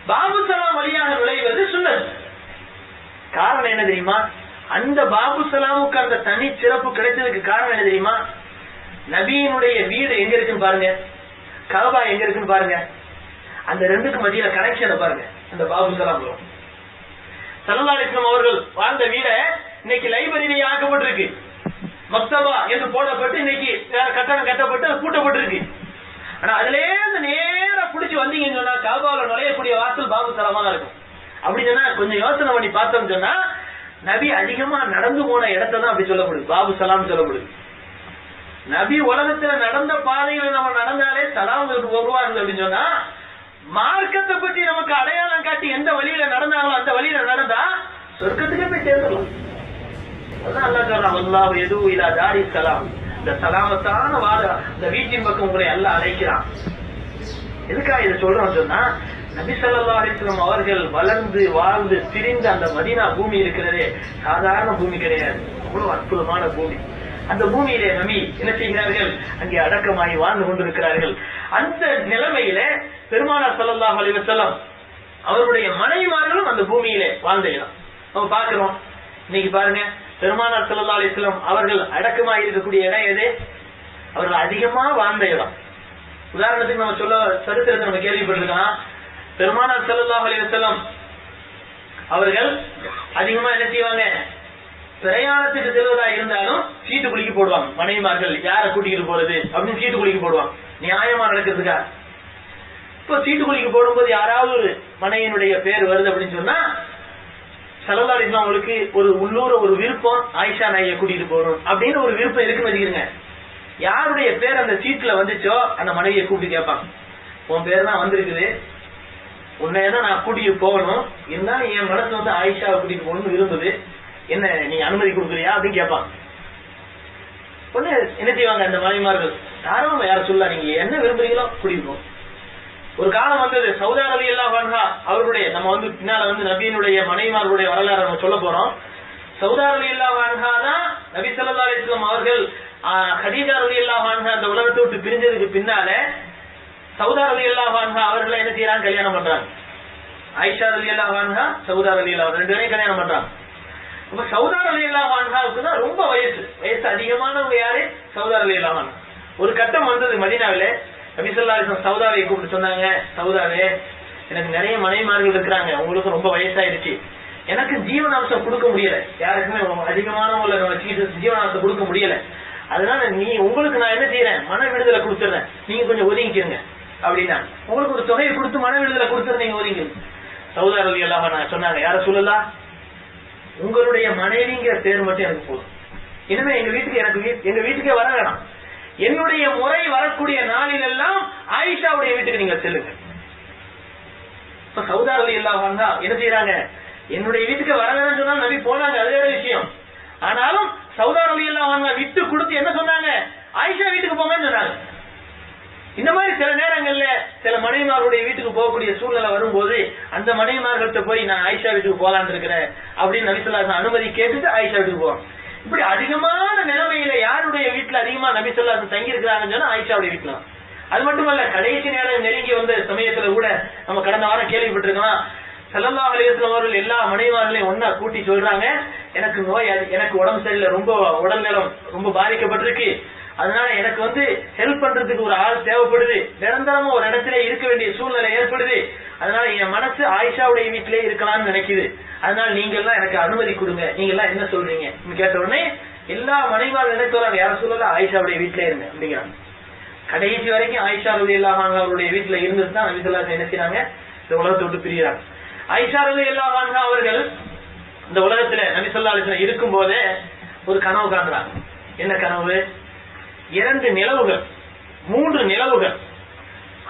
பாபு சலாம் வழியாக நுழைவது சுன்னத். காரணம் என்ன தெரியுமா? அந்த பாபு சலாமுக்கு அந்த தனி சிறப்பு கிடைச்சதுக்கு காரணம் என்ன தெரியுமா? நபியினுடைய வீடு எங்க இருக்குன்னு பாருங்க, கஅபா எங்க இருக்குன்னு பாருங்க, அந்த ரெண்டுக்கு மத்தியில கனெக்ஷனை பாருங்க. அந்த பாபு சலாம் ஸல்லல்லாஹு அலைஹி வஸல்லம் அவர்கள் வாழ்ந்த வீட இன்னைக்கு லைப்ரரி ஆக்கப்பட்டிருக்கு, மக்தபா என்று போடப்பட்டு இன்னைக்கு கட்டணம் கட்டப்பட்டு பூட்டப்பட்டிருக்கு. ஆனா அதுல நேரா புடிச்சு வந்தீங்கன்னு சொன்னா கஅபாவுல நுழையக்கூடிய வாசல் பாபு சலாமா தான் இருக்கும். அப்படி சொன்னா கொஞ்சம் யோசனை பண்ணி பார்த்தோம் சொன்னா நபி அதிகமா நடந்து போன இடத்தான் அப்படி சொல்லப்படுது, பாபு சலாம் சொல்லப்படுது. நபி உலகத்துல நடந்த பாதையில நம்ம நடந்தாலே சலாம் வருவார்கள் அப்படின்னு சொன்னா, மார்க்கத்தை பற்றி நமக்கு அடையாளம் காட்டி எந்த வழியில நடந்தாங்களோ அந்த வழியில நடந்தா சொர்க்கத்துக்கே போய் சேர்ந்துடலாம். அதான் அல்லாஹ் சொல்றான், அல்லாஹ் எது இலா தாரி சலாம், இந்த சலாமத்தான வாழ இந்த வீட்டின் பக்கம் உங்களை அல்லாஹ் அழைக்கிறான். எதுக்காக இதை சொல்றோம் சொன்னா, நபி ஸல்லல்லாஹு அலைஹி வஸல்லம் அவர்கள் வளர்ந்து வாழ்ந்து திரிந்த அந்த மதீனா பூமி இருக்கிறதே சாதாரண பூமி கிடையாது, அவ்வளவு அற்புதமான பூமி. அந்த பூமியிலே நபி என்ன செய்கிறார்கள்? அங்கே அடக்கமாகி வாழ்ந்து கொண்டிருக்கிறார்கள். அந்த நிலைமையில பெருமானார் ஸல்லல்லாஹு அலைஹி வஸல்லம் அவருடைய மனைவிமார்களும் அந்த பூமியிலே வாழ்ந்த இடம் நம்ம பாக்குறோம். இன்னைக்கு பாருங்க, பெருமானார் ஸல்லல்லாஹு அலைஹி வஸல்லம் அவர்கள் அடக்கமாகி இருக்கக்கூடிய இடம் எது? அவர்கள் அதிகமா வாழ்ந்த இடம். உதாரணத்துக்கு நம்ம சொல்ல சரித்திரத்தை நம்ம கேள்விப்பட்டிருக்கோம். பெருமானார் ஸல்லல்லாஹு அலைஹி வஸல்லம் அவர்கள் அதிகமா என்ன செய்வாங்க, பிரயாணத்துக்கு செல்வதா இருந்தாலும் சீட்டு குலுக்கி போடுவாங்க. மனைவிமார்கள் யாரை கூட்டிகிட்டு போறது அப்படின்னு சீட்டு குலுக்கி போடுவாங்க, நியாயமா நடக்கிறதுக்கா. இப்போ சீட்டு குலுக்கி போடும்போது யாராவது ஒரு மனைவியினுடைய பேர் வருது அப்படின்னு சொன்னா ஸல்லல்லாஹு அலைஹி வஸல்லம் அவங்களுக்கு ஒரு உள்ளூர ஒரு விருப்பம், ஆயிஷா நாயை கூட்டிட்டு போகணும் அப்படின்னு ஒரு விருப்பம் இருக்குன்னு வச்சுக்கிறீங்க. யாருடைய பேர் அந்த சீட்ல வந்துச்சோ அந்த மனைவியை கூப்பிட்டு கேட்பாங்க, உன் பேர் தான் வந்திருக்குது, உன்னையதான் நான் கூட்டிட்டு போகணும், இருந்தாலும் என் மனசு வந்து ஆயிஷாவை கூட்டிட்டு போகணும்னு விரும்புது, என்ன நீ அனுமதி கொடுக்குறியா அப்படின்னு கேட்பாங்க. உடனே என்ன செய்வாங்க அந்த மனைவிமார்கள், யாரும் யார சொல்ல நீங்க என்ன விரும்புறீங்களோ கூட்டிட்டு போகும். ஒரு காலம் வந்தது சௌதா ரலியல்லாஹு அன்ஹா அவர்களுடைய, நம்ம வந்து பின்னால வந்து நபியினுடைய மனைவிமார்களுடைய வரலாறு நம்ம சொல்ல போறோம். சௌதா ரலியல்லாஹு அன்ஹா தான் நபி ஸல்லல்லாஹு அலைஹி வஸல்லம் அவர்கள் கதீஜா ரலியல்லாஹு அன்ஹா அந்த உலகத்தை விட்டு பிரிஞ்சதுக்கு பின்னால சௌதா ரலியல்லாஹு அன்ஹா அவர்களை என்ன செய்யறாங்க, கல்யாணம் பண்றாங்க. ஆயிஷா ரலியல்லாஹு அன்ஹா சௌதா ரலியல்லாஹு ரெண்டு பேரையும் கல்யாணம் பண்றாங்க. அப்ப சௌதா ரலியல்லாஹு அன்ஹாவுக்கு தான் ரொம்ப வயசு அதிகமானவங்க யாரு, சௌதா ரலியல்லாஹு அன்ஹா. ஒரு கட்டம் வந்தது மதீனாவில, நபி ஸல்லல்லாஹு அலைஹி வஸல்லம் சௌதாவை கூப்பிட்டு சொன்னாங்க, சௌதாவே எனக்கு நிறைய மனைவிமார்கள் இருக்கிறாங்க, உங்களுக்கு ரொம்ப வயசாயிருச்சு, எனக்கு ஜீவனாம்சம் கொடுக்க முடியல, யாருக்குமே அதிகமானவங்களை வச்சுக்கிட்டு ஜீவனாம்சம் கொடுக்க முடியல, அதனால நீ உங்களுக்கு நான் என்ன செய்யறேன், மன விடுதலை கொடுத்துறேன், நீங்க கொஞ்சம் ஒதுங்கிக்கிறங்க அப்படின்னா உங்களுக்கு ஒரு தொகையை கொடுத்து மன விடுதலை கொடுத்துறேன், நீங்க ஒதுங்கிருங்க. சௌதா ரலியல்லாஹு அன்ஹா சொன்னாங்க, யார சொல்லலாம், உங்களுடைய மனைவிங்கிற பேர் மட்டும் எனக்கு போதும், இனிமே எங்க வீட்டுக்கே வர வேணாம், என்னுடைய முறை வரக்கூடிய நாளில் எல்லாம் ஆயிஷாவுடைய வீட்டுக்கு நீங்க செல்லுங்க. இப்ப சௌதா ரலியல்லாஹு அன்ஹா என்ன செய்யறாங்க, என்னுடைய வீட்டுக்கு வர வேணும்னு சொன்னா நபி போனாங்க, அது வேற விஷயம். ஆனாலும் சௌதா ரலியல்லாஹு அன்ஹா விட்டு கொடுத்து என்ன சொன்னாங்க, ஆயிஷா வீட்டுக்கு போங்கன்னு சொன்னாங்க. இந்த மாதிரி சில நேரங்கள்ல சில மனைவிமார்களுடைய வீட்டுக்கு போகக்கூடிய சூழ்நிலை வரும்போது அந்த மனைவிமார்கள்ட்ட போய் நான் ஆயிஷா வீட்டுக்கு போலான்னு இருக்கிறேன் அப்படின்னு நபி ஸல்லல்லாஹு அலைஹி வஸல்லம் அனுமதி கேட்டுட்டு ஆயிஷா வீட்டுக்கு போவாங்க. இப்படி அதிகமான நிலைமையில யாருடைய வீட்டுல அதிகமா நபி ஸல்லல்லாஹு அலைஹி வஸல்லம் தங்கி இருக்கிறாங்கன்னு சொன்னா ஆயிஷாவுடைய வீட்டுல. அது மட்டுமல்ல, கடைசி நேரம் நெருங்கி வந்த சமயத்துல கூட நம்ம கடந்த வாரம் கேள்விப்பட்டிருக்கலாம், ஸல்லல்லாஹு அலைஹி வஸல்லம் அவர்கள் எல்லா மனைவிமார்களையும் ஒன்னா கூட்டி சொல்றாங்க, எனக்கு நோய், எனக்கு உடம்பு சரியில்லை, ரொம்ப உடல் நலம் ரொம்ப பாதிக்கப்பட்டிருக்கு, அதனால எனக்கு வந்து ஹெல்ப் பண்றதுக்கு ஒரு ஆள் தேவைப்படுது, நிரந்தரமா ஒரு இடத்துல இருக்க வேண்டிய சூழ்நிலை ஏற்படுது, அதனால என் மனசு ஆயிஷாவுடைய வீட்டிலே இருக்கலாம்னு நினைக்குது, அதனால நீங்க எல்லாம் எனக்கு அனுமதி கொடுங்க, நீங்க எல்லாம் என்ன சொல்றீங்க கேட்ட உடனே எல்லா மனைவிமார்கள் என்ன சொல்றாங்க, யார சொல்லலாம், ஆயிஷாவுடைய வீட்டிலே இருங்க அப்படிங்கிறாங்க. கடைசி வரைக்கும் ஆயிஷா ரலியல்லாஹு அன்ஹா அவருடைய வீட்டுல இருந்துட்டு தான் நபி ஸல்லல்லாஹு அலைஹி வஸல்லம் என்ன செய்றாங்க, இந்த உலகத்தை விட்டு பிரிகிறாங்க. ஆயிஷா ரலியல்லாஹு அன்ஹா அவர்கள் இந்த உலகத்துல நபி ஸல்லல்லாஹு அலைஹி வஸல்லம் இருக்கும் போதே ஒரு கனவு காண்றாங்க. என்ன கனவு, 2 நிலவுகள் 3 நிலவுகள்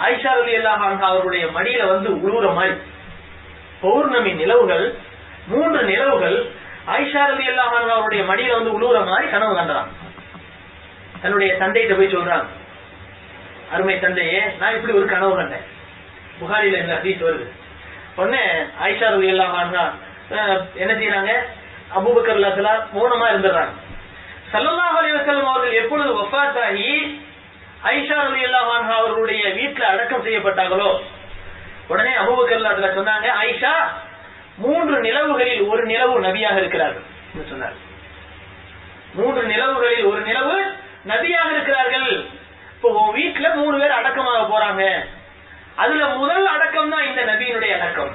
ஆயிஷா ரலியல்லாஹு அன்ஹா அவருடைய மடியில வந்து உழுவுற மாதிரி, பௌர்ணமி நிலவுகள் 3 நிலவுகள் ஆயிஷா ரலியல்லாஹு அன்ஹா அவருடைய மடியில வந்து உழுவுற மாதிரி கனவு கண்டாங்க. தன்னுடைய தந்தையிட்ட போய் சொல்றாங்க, அருமை தந்தையே நான் இப்படி ஒரு கனவு கண்டேன், புகாரில இந்த ஹதீஸ் வருது. உடனே ஆயிஷா ரலியல்லாஹு அன்ஹா என்ன செய்யறாங்க, அபூபக்கர் ரலியல்லாஹு அன்ஹு மௌனமா இருந்துறாங்க. ஸல்லல்லாஹு அலைஹி வஸல்லம் அவர்கள் எப்பொழுது வஃபாத் ஆகி ஆயிஷா ரலியல்லாஹு அன்ஹா அவர்களுடைய வீட்டுல அடக்கம் செய்யப்பட்டார்களோ உடனே அபூபக்கர் ரலியல்லாஹு அன்ஹு சொன்னாங்க, ஆயிஷா 3 நிலவுகளில் ஒரு நிலவு நபியாக இருக்கிறார்கள் என்று சொன்னார். 3 நிலவுகளில் ஒரு நிலவு நபியாக இருக்கிறார்கள். இப்போ உன் வீட்டுல 3 பேர் அடக்கமாக போறாங்க, அதுல முதல் அடக்கம் தான் இந்த நபியினுடைய அடக்கம்.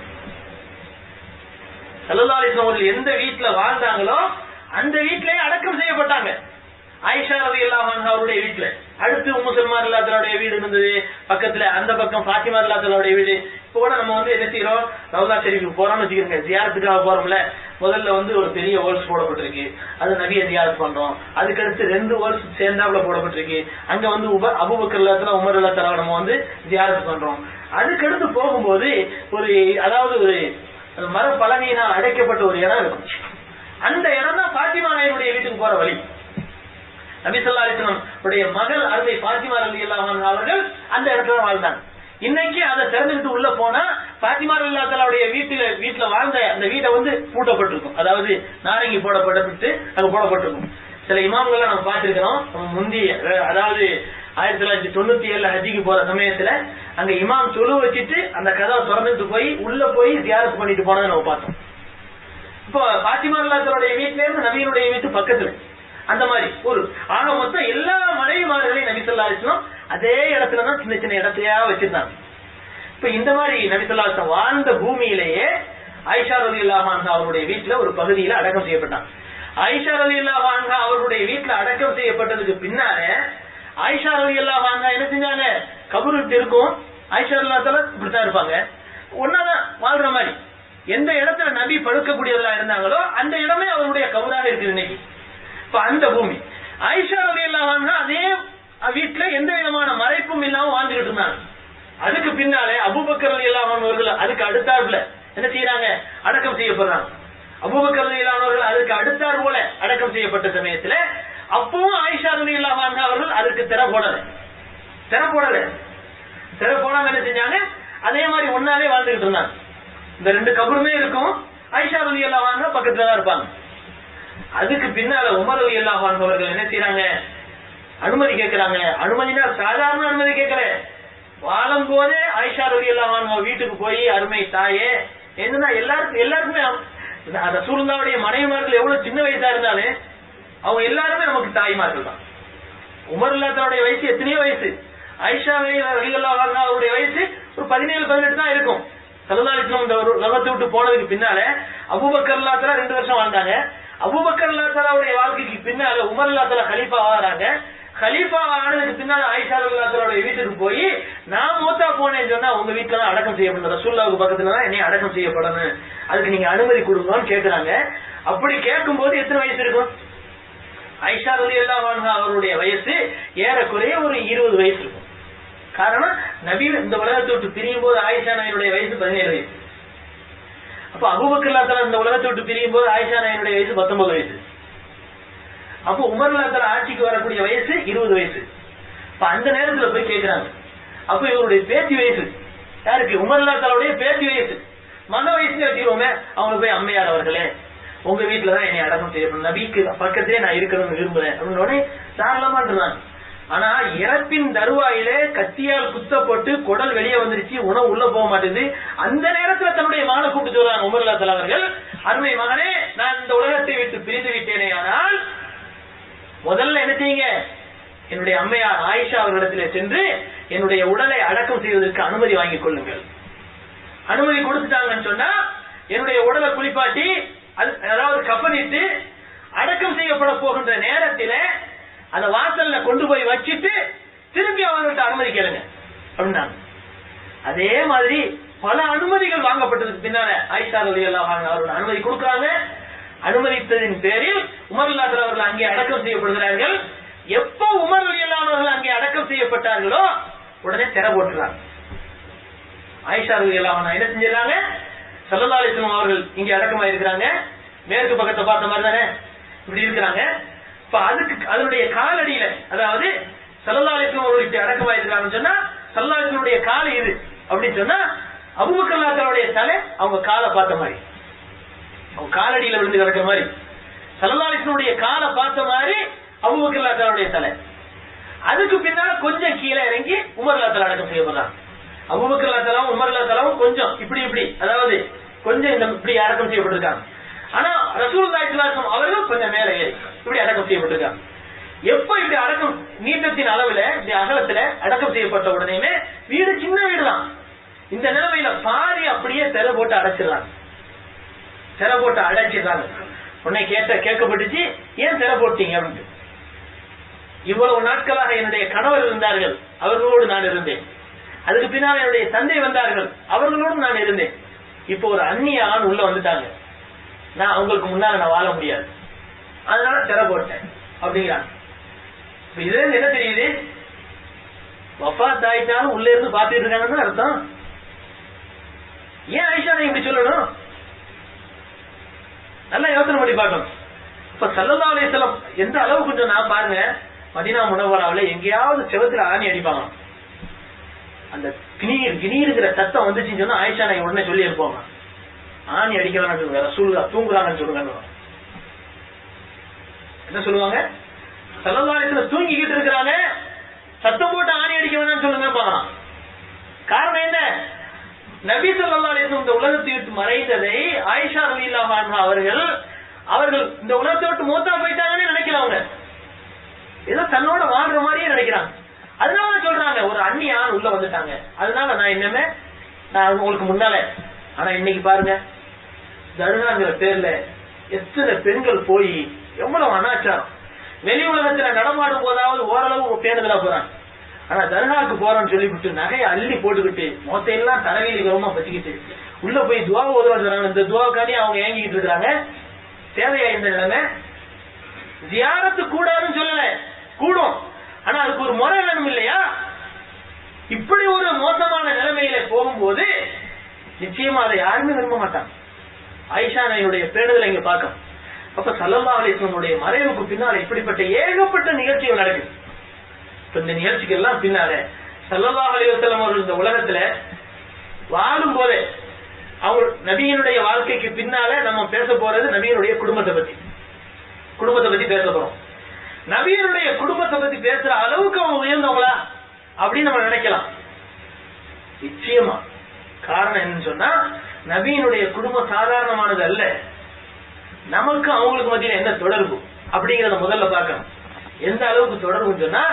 ஸல்லல்லாஹு அலைஹி வஸல்லம் அவர்கள் எந்த வீட்டுல வாழ்ந்தாங்களோ அந்த வீட்டிலேயே அடக்கம் செய்யப்பட்டாங்க. ஆயிஷா ரலியல்லாஹு அன்ஹா அவருடைய வீட்டுல, அடுத்து உம்மு சல்மா ரலியல்லாஹு அன்ஹா வீடு இருந்தது, பக்கத்துல அந்த பக்கம் ஃபாத்திமா ரலியல்லாஹு அன்ஹா வீடு. இப்போ கூட நம்ம வந்து என்ன செய்யறோம், ரவுதா ஷெரீஃபுக்கு போறோம்னு வச்சுக்கிறோங்க, ஜியாரத்துக்காக போறோம்ல, முதல்ல வந்து ஒரு பெரிய ஹோல்ஸ் போடப்பட்டிருக்கு, அது நபியை ஜியாரத் பண்றோம், அதுக்கடுத்து 2 ஹோல்ஸ் சேர்ந்தாப்புல போடப்பட்டிருக்கு, அங்க வந்து அபூபக்கர் ரலியல்லாஹு அன்ஹு உமர் ரலியல்லாஹு அன்ஹு நம்ம வந்து ஜியாரத் பண்றோம். அதுக்கடுத்து போகும்போது ஒரு அதாவது ஒரு மர பலகையினால் அடைக்கப்பட்ட ஒரு இடம் இருக்கும், அந்த இடம் தான் ஃபாத்திமா நாயருடைய வீட்டுக்கு போற வழி. நபி ஸல்லல்லாஹு அலைஹி வஸல்லம் உடைய மகள் அருமை ஃபாத்திமா ரலியல்லாஹு அன்ஹா அவர்கள் அந்த இடத்துல வாழ்ந்தாங்க. இன்னைக்கு அதை திறந்துட்டு உள்ள போனா ஃபாத்திமா ரலியல்லாஹு அன்ஹாவுடைய வீட்டுல வாழ்ந்த அந்த வீட்டை வந்து பூட்டப்பட்டிருக்கும், அதாவது நாரங்கி போடப்பட்டு அங்க போடப்பட்டிருக்கும். சில இமாம்களை நம்ம பார்த்திருக்கிறோம், முந்தி அதாவது 1997 ஹஜ்ஜிக்கு போற சமயத்துல அங்க இமாம் தொழு வச்சுட்டு அந்த கதவை திறந்துட்டு போய் உள்ள போய் ஜியாரத் பண்ணிட்டு போனதை நம்ம பார்த்தோம். இப்போ ஃபாத்திமா ரலியல்லாஹு அன்ஹாவுடைய வீட்டுல இருந்து நபியினுடைய வீட்டு பக்கத்துல அந்த மாதிரி ஒரு ஆக மொத்தம் எல்லா மனைவிமார்களையும் நபி ஸல்லல்லாஹு அலைஹி வஸல்லம் அதே இடத்துலதான் சின்ன சின்ன இடத்தையா வச்சிருந்தாங்க. இப்ப இந்த மாதிரி நபி ஸல்லல்லாஹு அலைஹி வஸல்லம் வாழ்ந்த பூமியிலேயே ஆயிஷா ரலியல்லாஹு அன்ஹா அவருடைய வீட்டுல ஒரு பகுதியில அடக்கம் செய்யப்பட்டாங்க. ஆயிஷா ரலியல்லாஹு அன்ஹா அவருடைய வீட்டுல அடக்கம் செய்யப்பட்டதுக்கு பின்னால ஆயிஷா ரலியல்லாஹு அன்ஹா என்ன செஞ்சாங்க, கபர் விட்டு இருக்கும், ஆயிஷா ரலியல்லாஹு அன்ஹா இப்படித்தான் இருப்பாங்க, ஒன்னாதான் வாழ்ற மாதிரி. எந்த இடத்துல நபி படுக்கக்கூடியவர்களா இருந்தாங்களோ அந்த இடமே அவருடைய கபராக இருக்குது இன்னைக்கு. இப்ப அந்த பூமி ஆயிஷா ரலியல்லாஹு அன்ஹா அதே வீட்டுல எந்த விதமான மறைப்பும் இல்லாம வாழ்ந்துகிட்டு இருந்தாங்க. அதுக்கு பின்னாலே அபூபக்கர் ரலியல்லாஹு அன்ஹு அவர்கள் அதுக்கு அடுத்தாப்புல என்ன செய்யறாங்க, அடக்கம் செய்யப்படுறாங்க. அபூபக்கர் ரலியல்லாஹு அன்ஹு அவர்கள் அதுக்கு அடுத்தார் போல அடக்கம் செய்யப்பட்ட சமயத்துல அப்பவும் ஆயிஷா ரலியல்லாஹு அன்ஹா அவர்கள் அதுக்கு திரை போடாம என்ன செஞ்சாங்க, அதே மாதிரி ஒன்னாவே வாழ்ந்துகிட்டு இருந்தாங்க. இந்த ரெண்டு கபருமே இருக்கும், ஆயிஷா ரலியல்லாஹு அன்ஹா பக்கத்துல தான் இருப்பாங்க. அதுக்கு பின்னால உமர் ரலியல்லாஹு அன்ஹு அவர்கள் என்ன செய்யறாங்க, அனுமதி கேட்கிறாங்க. அனுமதினா சாதாரண அனுமதி கேட்கல, வாழும் போதே ஆயிஷா ரலியல்லாஹு அன்ஹா வீட்டுக்கு போய் அருமை தாயே, என்னன்னா எல்லாருக்குமே ரசூலுல்லாஹ்வுடைய மனைவிமார்கள் எவ்வளவு சின்ன வயசா இருந்தாலும் அவங்க எல்லாருமே நமக்கு தாய்மார்கள் தான். உமர் ரலியல்லாஹுடைய வயசு எத்தனையோ வயசு, ஆயிஷா ரலியல்லாஹு அன்ஹா அவருடைய வயசு ஒரு 17-18 தான் இருக்கும். ஸல்லல்லாஹு அலைஹி வஸல்லம் இந்த உலகத்தை விட்டு போனதுக்கு பின்னால அபூபக்கர் ரலியல்லாஹு தஆலா 2 வருஷம் வாழ்ந்தாங்க. அபூபக்கர் ரலியல்லாஹு தஆலாவுடைய வாழ்க்கைக்கு பின்னால உமர் ரலியல்லாஹு தஆலா கலீஃபா ஆறாங்க. கலீஃபா ஆனதுக்கு பின்னால ஆயிஷா ரலியல்லாஹு தஆலாவுடைய வீட்டுக்கு போய் நான் மூத்தா போனேன்னு சொன்னா உங்க வீட்டுல தான் அடக்கம் செய்யப்படணும், ரசூலுல்லாஹ்வுக்கு பக்கத்துல தான் என்னை அடக்கம் செய்யப்படணும், அதுக்கு நீங்க அனுமதி கொடுங்கன்னு கேட்கிறாங்க. அப்படி கேட்கும் போது எத்தனை வயசு இருக்கும், ஆயிஷா ரலியல்லாஹு அன்ஹா அவருடைய வயசு ஏறக்குறைய ஒரு 20 வயசு இருக்கும். காரணம் நபி இந்த உலகத்தை விட்டு பிரியும் போது ஆயிஷா நாயனுடைய வயசு 17 வயசு. அப்ப அபூபக்கர் ரலியல்லாஹு தஆலா இந்த உலகத்தை விட்டு பிரியும் போது ஆயிஷா நாயனுடைய வயசு 19 வயசு. அப்போ உமர் ரலியல்லாஹு தஆலா ஆட்சிக்கு வரக்கூடிய வயசு 20 வயசு. அப்ப அந்த நேரத்துல போய் கேட்கிறாங்க. அப்ப இவருடைய பேத்தி வயசு யாருக்கு, உமர் ரலியல்லாஹு தஆலாவுடைய பேத்தி வயசு, மக வயசுல வச்சுக்கோமே. அவங்க போய் அம்மையார் அவர்களே உங்க வீட்டுலதான் என்னை அடக்கம் செய்யப்படும், நபிக்கு பக்கத்திலே நான் இருக்கணும்னு விரும்புறேன் அப்படின்னு தாராளமான்றாங்க. ஆனா இறப்பின் தருவாயிலே கத்தியால் குத்தப்பட்டு குடல் வெளியே வந்துருச்சு, உணவு உள்ள போக மாட்டேங்குது. அந்த நேரத்துல தன்னுடைய மகனை கூப்பிட்டு சொல்றாங்க உமர் ரலியல்லாஹு தஆலா அவர்கள், அருமை மகனே நான் இந்த உலகத்தை விட்டு பிரிந்து விட்டேனே, ஆனால் முதல்ல என்ன செய்யுங்க, என்னுடைய அம்மையார் ஆயிஷா அவர்களிடத்திலே சென்று என்னுடைய உடலை அடக்கம் செய்வதற்கு அனுமதி வாங்கிக் கொள்ளுங்கள். அனுமதி கொடுத்துட்டாங்கன்னு சொன்னா என்னுடைய உடலை குளிப்பாட்டி அதாவது கஃனிட்டு அடக்கம் செய்யப்பட போகின்ற நேரத்தில அந்த வாசல்ல கொண்டு போய் வச்சிட்டு திரும்பி அவங்கள்ட்ட அனுமதி கேளுங்க அப்படின்னாங்க. அதே மாதிரி பல அனுமதிகள் வாங்கப்பட்டதுக்கு பின்னால ஆயிஷா ரலியல்லாஹு அன்ஹா அவர்கள் அனுமதி கொடுக்கறாங்க. அனுமதித்ததின் பேரில் உமர் ரலியல்லாஹு அன்ஹு அவர்கள் அங்கே அடக்கம் செய்யப்படுகிறார்கள். எப்போ உமர் ரலியல்லாஹு அன்ஹு அவர்கள் அங்கே அடக்கம் செய்யப்பட்டார்களோ உடனே திரை போட்டுறாங்க. ஆயிஷா ரலியல்லாஹு அன்ஹா என்ன செஞ்சாங்க, ஸல்லல்லாஹு அலைஹி வஸல்லம் அவர்கள் இங்கே அடக்கமா இருக்கிறாங்க, மேற்கு பக்கத்தை பார்த்த மாதிரி தானே இப்படி இருக்கிறாங்க. இப்ப அதுக்கு அதனுடைய காலடியில, அதாவது ஸல்லல்லாஹு அலைஹி வஸல்லம் அவர்கள் அடக்கமா இருக்கிறாங்கன்னு சொன்னா ஸல்லல்லாஹு அலைஹி வஸல்லம் கால் இது அப்படின்னு சொன்னா அபூபக்கர் ரலியல்லாஹு தஆலாவுடைய தலை அவங்க காலை பார்த்த மாதிரி, அவங்க காலடியில விழுந்து கிடக்கிற மாதிரி, ஸல்லல்லாஹு அலைஹி வஸல்லம் காலை பார்த்த மாதிரி அபூபக்கர் ரலியல்லாஹு தஆலாவுடைய தலை. அதுக்கு பின்னால கொஞ்சம் கீழே இறங்கி உமர் ரலியல்லாஹு தஆலா அடக்கம் செய்யப்படுறாங்க. அபூபக்கர் ரலியல்லாஹு தஆலாவும் உமர் ரலியல்லாஹு தஆலாவும் கொஞ்சம் இப்படி அதாவது கொஞ்சம் இந்த இப்படி அடக்கம் செய்யப்பட்டிருக்காங்க. ஆனா ரசூலுல்லாஹி ஸல்லல்லாஹு அலைஹி வஸல்லம் அவர்கள் கொஞ்சம் மேலே ஏறி இப்படி அடக்கம் செய்யப்பட்டிருக்காங்க. எப்ப இப்படி அடக்கம் நீட்டத்தின் அளவுல இந்த அகலத்துல அடக்கம் செய்யப்பட்ட உடனே வீடு சின்ன வீடு தான், இந்த நிலைமையில பாதி அப்படியே திரை போட்டு அடைச்சிடறாங்க. உடனே கேட்கப்பட்டுச்சு, ஏன் திரை போட்டீங்க அப்படின்னு. இவ்வளவு நாட்களாக என்னுடைய கணவர் இருந்தார்கள், அவர்களோடு நான் இருந்தேன். அதுக்கு பின்னால் என்னுடைய தந்தை வந்தார்கள், அவர்களோடும் நான் இருந்தேன். இப்போ ஒரு அந்நிய ஆண் உள்ள வந்துட்டாங்க, நான் அவங்களுக்கு முன்னால நான் வாழ முடியாது, அதனால திரை போட்டேன் அப்படிங்கிறாங்க. இதுல இருந்து என்ன தெரியுது, வஃபாத் ஆயிட்டாலும் உள்ள இருந்து பாத்துட்டு இருக்காங்கன்னு அர்த்தம். ஏன் ஆயிஷா இப்படி சொல்லணும், நல்லா யோசனை பண்ணி பார்க்கணும். இப்ப ஸல்லல்லாஹு அலைஹி வஸல்லம் எந்த அளவு கொஞ்சம் நான் பாருங்க, மதீனா முனவ்வராவுல எங்கேயாவது செவத்துல ஆணி அடிப்பாங்க, அந்த கிணீருங்கிற சத்தம் வந்துச்சுன்னு சொன்னா ஆயிஷா நான் உடனே சொல்லி இருப்போங்க, ஆணி அடிக்க வேணாம் சொல்லுங்க, ரசூலுல்லாஹ் தூங்குறாங்கன்னு சொல்லுங்க. என்ன சொல்லுவாங்க, ஸல்லல்லாஹு அலைஹி வஸல்லம் தூங்கிக்கிட்டு இருக்கிறாங்க, சத்தம் போட்டு ஆணி அடிக்க வேணாம்னு சொல்லுங்க பார்க்கலாம். காரணம் என்ன, நபி ஸல்லல்லாஹு அலைஹி வஸல்லம் இந்த உலகத்தை விட்டு மறைந்ததை ஆயிஷா ரலியல்லாஹு அன்ஹா அவர்கள் இந்த உலகத்தை விட்டு மூத்தா போயிட்டாங்கன்னு நினைக்கிறவங்க, ஏதோ தன்னோட வாழ்ற மாதிரியே நினைக்கிறாங்க. அதனால சொல்றாங்க ஒரு அந்நிய ஆண் உள்ள வந்துட்டாங்க, அதனால நான் இன்னமே நான் உங்களுக்கு முன்னால. ஆனா இன்னைக்கு பாருங்க தர்காங்கிற பேர்ல எத்தனை பெண்கள் போய் எவ்வளவு அனாச்சாரம். வெளி உலகத்துல நடமாடும் போதாவது ஓரளவு பேணுதலா போறாங்க. ஆனா தர்காவுக்கு போறோம்னு சொல்லிவிட்டு நகையை அள்ளி போட்டுக்கிட்டு மொத்தையெல்லாம் தரவேலி கவனமா பச்சிக்கிட்டு உள்ள போய் துவா ஓதுவா சொல்றாங்க. இந்த துவாக்காண்டி அவங்க ஏங்கிக்கிட்டு இருக்காங்க. தேவையா இந்த நிலைமை? ஜியாரத்து கூடாதுன்னு சொல்லல, கூடும். ஆனா அதுக்கு ஒரு முறை வேணும் இல்லையா? இப்படி ஒரு மோசமான நிலைமையில போகும்போது நிச்சயமா அதை யாருமே விரும்ப மாட்டாங்க. ஆயிஷா நாயுடைய பேணுதலை இங்க பார்க்கணும். அப்ப ஸல்லல்லாஹு அலைஹி வஸல்லம் மறைவுக்கு பின்னால இப்படிப்பட்ட ஏகப்பட்ட நிகழ்ச்சிகள் நடக்குது. இந்த நிகழ்ச்சிக்கு எல்லாம் பின்னால ஸல்லல்லாஹு அலைஹி வஸல்லம் அவர்கள் இந்த உலகத்துல வாழும் போதே அவங்க நபியினுடைய வாழ்க்கைக்கு பின்னால நம்ம பேச போறது நபியினுடைய குடும்பத்தை பத்தி பேச போறோம். நபியினுடைய குடும்பத்தை பத்தி பேசுற அளவுக்கு அவங்க உயர்ந்தவங்களா அப்படின்னு நம்ம நினைக்கலாம். நிச்சயமா காரணம் என்னன்னு சொன்னா, நபியினுடைய குடும்பம் சாதாரணமானது அல்ல. நமக்கு அவங்களுக்கு மத்தியில என்ன தொடர்பு அப்படிங்கறத முதல்ல பார்க்கணும். எந்த அளவுக்கு தொடர்புன்னு சொன்னா,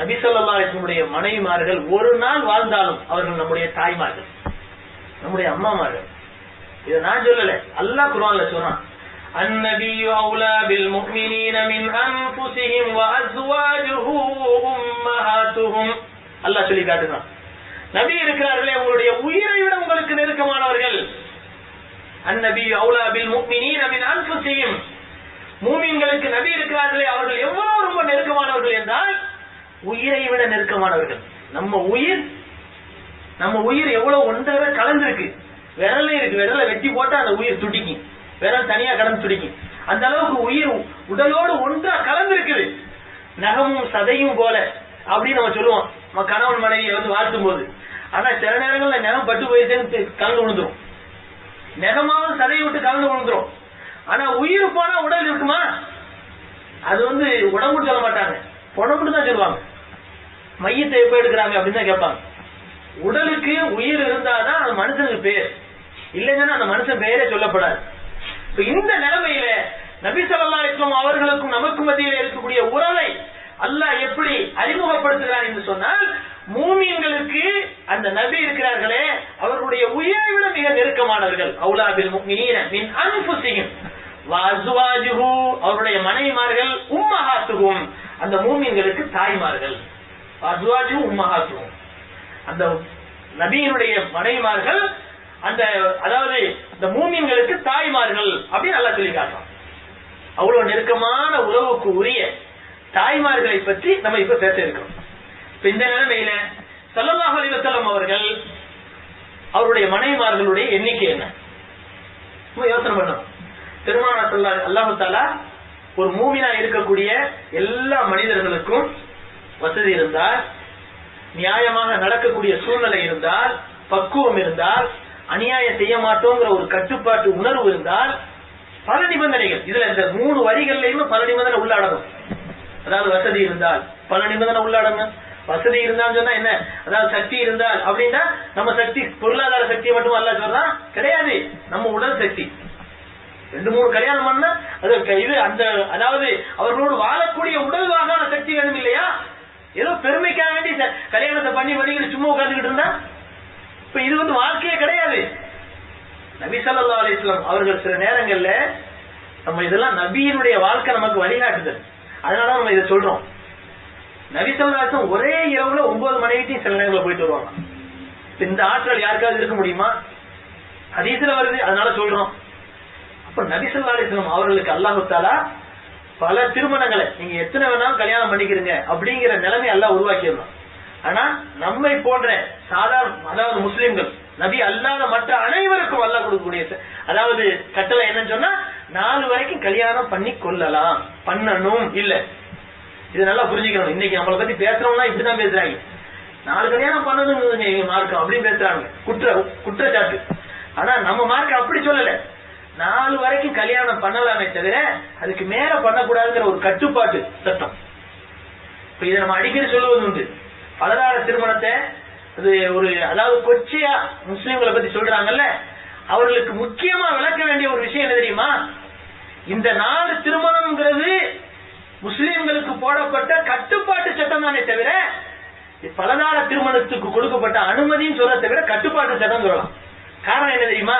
நபி ஸல்லல்லாஹு அலைஹி வஸல்லம் மனைவிமார்கள் ஒரு நாள் வாழ்ந்தாலும் அவர்கள் நம்முடைய தாய்மார்கள், நம்முடைய அம்மாமார்கள். இதை நான் சொல்லல, அல்லாஹ் குர்ஆன்ல சொல்றான், அன்னபியு அவுலா பில் முஃமினீன மின் அன்ஃபுஸிஹிம் வ அஸ்வாஜுஹு உம்மஹாத்துஹும். அல்லாஹ் சொல்லி காட்டுறான், நபி இருக்கிறார்களே உங்களுடைய உயிரை விட உங்களுக்கு நெருக்கமானவர்கள். அன்னபியு அவுலா பில் முஃமினீன மின் அன்ஃபுஸிஹிம். மூமின்களுக்கு நபி இருக்கிறார்களே அவர்கள் எவ்வளவு ரொம்ப நெருக்கமானவர்கள் என்றால் உயிரை விட நெருக்கமானவர்கள். நம்ம உயிர் எவ்வளவு ஒன்றரை கலந்துருக்கு. விரல இருக்கு, விரல வெட்டி போட்டா அந்த உயிர் துடிக்கும், விரல் தனியா கலந்து துடிக்கும். அந்த அளவுக்கு உயிர் உடலோடு ஒன்றா கலந்து இருக்குது. நகமும் சதையும் போல அப்படின்னு நம்ம சொல்லுவோம் நம்ம கணவன் மனைவியை வந்து வாழ்த்தும் போது. ஆனா சில நேரங்கள்ல நகம் பட்டு போயிட்டு கலந்து விழுந்துரும், நகமாவும் சதையை விட்டு கலந்து விழுந்துரும். ஆனா உயிர் போனா உடல் இருக்குமா? அது வந்து உடம்புன்னு சொல்ல மாட்டாங்க, உடம்புன்னு தான் சொல்லுவாங்க. மையத்தை எப்ப எடுக்கிறாங்க அப்படின்னு தான் கேட்பாங்க. உடலுக்கு உயிர் இருந்தாதான் அந்த மனுஷனுக்கு பேர், இல்லைன்னா அந்த மனுஷன் பெயரே சொல்லப்படாது. இப்ப இந்த நிலைமையில நபி ஸல்லல்லாஹு அலைஹி வஸல்லம் அவர்களுக்கும் நமக்கு மத்தியில் இருக்கக்கூடிய உறவை அல்லாஹ் எப்படி அறிமுகப்படுத்துகிறார் என்று சொன்னால், மூமின்களுக்கு அந்த நபி இருக்கிறார்களே அவர்களுடைய உயிரை விட மிக நெருக்கமானவர்கள். அவுலா பில் முஃமினீன மின் அன்ஃபுஸிஹிம் வ அஸ்வாஜுஹு, அவருடைய மனைவிமார்கள், உம்மஹாத்துஹும், அந்த மூமின்களுக்கு தாய்மார்கள். அஸ்வாஜுஹு உம்மஹாத்துஹும், அந்த நபியினுடைய மனைவிமார்கள், அந்த அதாவது இந்த மூமின்களுக்கு தாய்மார்கள் அப்படின்னு அல்லாஹ் சொல்லி காட்டுறான். அவ்வளவு நெருக்கமான உறவுக்கு உரிய தாய்மார்களை பற்றி நம்ம இப்ப பேச இருக்கிறோம். இப்ப இந்த நிலைமையில ஸல்லல்லாஹு அலைஹி வஸல்லம் அவர்கள் அவருடைய மனைவிமார்களுடைய எண்ணிக்கை என்ன யோசனை பண்ணணும். பெருமானார் அல்லாஹ் தஆலா ஒரு மூமினா இருக்கக்கூடிய எல்லா மனிதர்களுக்கும் வசதி இருந்தால், நியாயமாக நடக்கக்கூடிய சூழ்நிலை இருந்தால், பக்குவம் இருந்தால், அநியாயம் செய்ய மாட்டோங்கிற ஒரு கட்டுப்பாட்டு உணர்வு இருந்தால், பல நிபந்தனைகள் இதுல இந்த 3 வரிகள்லயுமே பல நிபந்தனை உள்ளடங்கும். அதாவது வசதி இருந்தால் பல நிபந்தனை உள்ளடங்கும். வசதி இருந்தான்னு சொன்னா என்ன? அதாவது சக்தி இருந்தால் அப்படின்னா நம்ம சக்தி பொருளாதார சக்தியை மட்டும் அல்லாஹ் சொல்றான் கிடையாது, நம்ம உடல் சக்தி. 2-3 கல்யாணம் பண்ணா அது இது அந்த அதாவது அவர்களோடு வாழக்கூடிய உடல் வாகான சக்தி வேணும் இல்லையா? ஏதோ பெருமைக்காக வேண்டி கல்யாணத்தை பண்ணிக்கிட்டு சும்மா உட்கார்ந்துக்கிட்டு இருந்தா இப்ப இது வந்து வாழ்க்கையே கிடையாது. நபி ஸல்லல்லாஹு அலைஹி வஸல்லம் அவர்கள் சில நேரங்கள்ல நம்ம இதெல்லாம் நபியினுடைய வாழ்க்கை நமக்கு வழிகாட்டுதல், அதனால நம்ம இதை சொல்றோம். நபி ஸல்லல்லாஹு அலைஹி வஸல்லம் ஒரே இரவுல 9 மனைவிட்டையும் சில நேரங்களில் போயிட்டு வருவாங்க. இந்த ஆற்றல் யாருக்காவது இருக்க முடியுமா? ஹதீஸ்ல வருது, அதனால சொல்றோம். அப்ப நபி ஸல்லல்லாஹு அலைஹி வஸல்லம் அவர்களுக்கு அல்லாஹ் தஆலா பல திருமணங்களை நீங்க எத்தனை வேணாலும் கல்யாணம் பண்ணிக்கிறீங்க அப்படிங்கிற நிலைமை அல்லாஹ் உருவாக்கிடலாம். ஆனா நம்மை போன்ற சாதாரண அதாவது முஸ்லிம்கள், நபி அல்லாத மற்ற அனைவருக்கும் அல்லாஹ் கொடுக்கக்கூடிய அதாவது கட்டளை என்னன்னு சொன்னா 4 வரைக்கும் கல்யாணம் பண்ணி கொள்ளலாம், பண்ணணும் இல்ல. இது நல்லா புரிஞ்சுக்கணும். இன்னைக்கு நம்மளை பத்தி பேசுறவங்க இப்படிதான் பேசுறாங்க, 4 கல்யாணம் பண்ணணும் மார்க்கம் அப்படின்னு பேசுறாங்க, குற்றச்சாட்டு. ஆனா நம்ம மார்க்கம் அப்படி சொல்லல, 4 வரைக்கும் கல்யாணம் பண்ணலாமே தவிர அதுக்கு மேல பண்ணக்கூடாதுங்கிற ஒரு கட்டுப்பாட்டு சட்டம். இப்ப இதை நம்ம அடிக்கடி சொல்லுவது உண்டு. பலதார திருமணத்தை அது ஒரு அதாவது கொச்சையா முஸ்லிம்களை பத்தி சொல்றாங்கல்ல, அவர்களுக்கு முக்கியமா விளக்க வேண்டிய ஒரு விஷயம் என்ன தெரியுமா? இந்த 4 திருமணம்ங்கிறது முஸ்லிம்களுக்கு போடப்பட்ட கட்டுப்பாட்டு சட்டம் தானே தவிர பலதார திருமணத்துக்கு கொடுக்கப்பட்ட அனுமதின்னு சொல்றதை விட கட்டுப்பாட்டு சட்டம் சொல்லலாம். காரணம் என்ன தெரியுமா?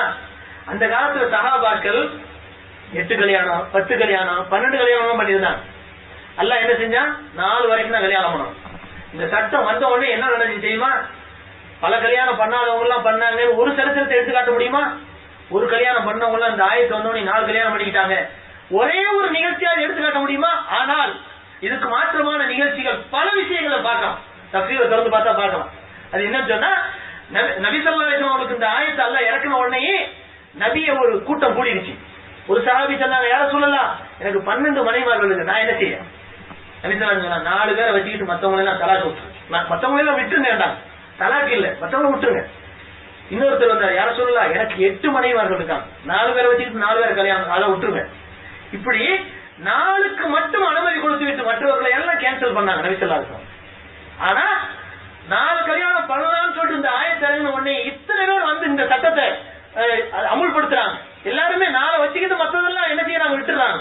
அந்த காலத்துல சஹாபாக்கள் 8 கல்யாணம் 10 கல்யாணம் 12 கல்யாணம் பண்ணியிருந்தாங்க. அல்லாஹ் என்ன செஞ்சான், 4 வரைக்கும் தான் கல்யாணம் பண்ணணும். இந்த சட்டம் வந்த உடனே என்ன நடந்துச்சு தெரியுமா? பல கல்யாணம் பண்ணாதவங்க எல்லாம் பண்ணாங்க. ஒரு சரித்திரத்தை எடுத்து காட்ட முடியுமா? ஒரு கல்யாணம் பண்ணவங்க எல்லாம் இந்த ஆயத்து வந்தோடனே 4 கல்யாணம் பண்ணிக்கிட்டாங்க. ஒரே ஒரு நிகழ்ச்சியாவது எடுத்து காட்ட முடியுமா? ஆனால் இதுக்கு மாற்றமான நிகழ்ச்சிகள் பல விஷயங்களை பார்க்கலாம். தஃசீரை திறந்து பார்த்தா பார்க்கலாம். அது என்னன்னு சொன்னா, நபி ஸல்லல்லாஹு அலைஹி வஸல்லம் அவங்களுக்கு இந்த ஆயத்தை அல்லாஹ் இறக்குன உடனே நபியை ஒரு கூட்டம் கூடிருச்சு. ஒரு சஹாபி சொன்னாங்க, யார சொல்லலாம், எனக்கு 12 மனைவிமார்கள் இருக்கு, நான் என்ன செய்ய? நபி ஸல்லல்லாஹு அலைஹி வஸல்லம் 4 பேரை வச்சுக்கிட்டு மத்தவங்க எல்லாம் தலாக் விட்டுரு, மத்தவங்க எல்லாம் விட்டுருங்க, வேண்டாம் தலாக் இல்ல, மத்தவங்க விட்டுருங்க. இன்னொருத்தர் வந்தார், யார சொல்லலாம், எனக்கு 8 மனைவிமார்கள் இருக்காங்க, 4 பேரை வச்சுக்கிட்டு 4 பேரை கல்யாணம், அதை விட்டுருங்க. இப்படி 4க்கு மட்டும் அனுமதி கொடுத்து விட்டு மற்றவர்களை எல்லாம் கேன்சல் பண்ணாங்க நபி ஸல்லல்லாஹு அலைஹி வஸல்லம். ஆனா 4 கல்யாணம் பண்ணலாம்னு சொல்லிட்டு இந்த ஆயத்தை இறங்கின உடனே இத்தனை பேர் வந்து இந்த சட்டத்தை அமுல்படுத்துறாங்க. எல்லாருமே 4 வச்சுக்கிட்டு மற்றதெல்லாம் என்ன செய்யறாங்க, விட்டுறாங்க.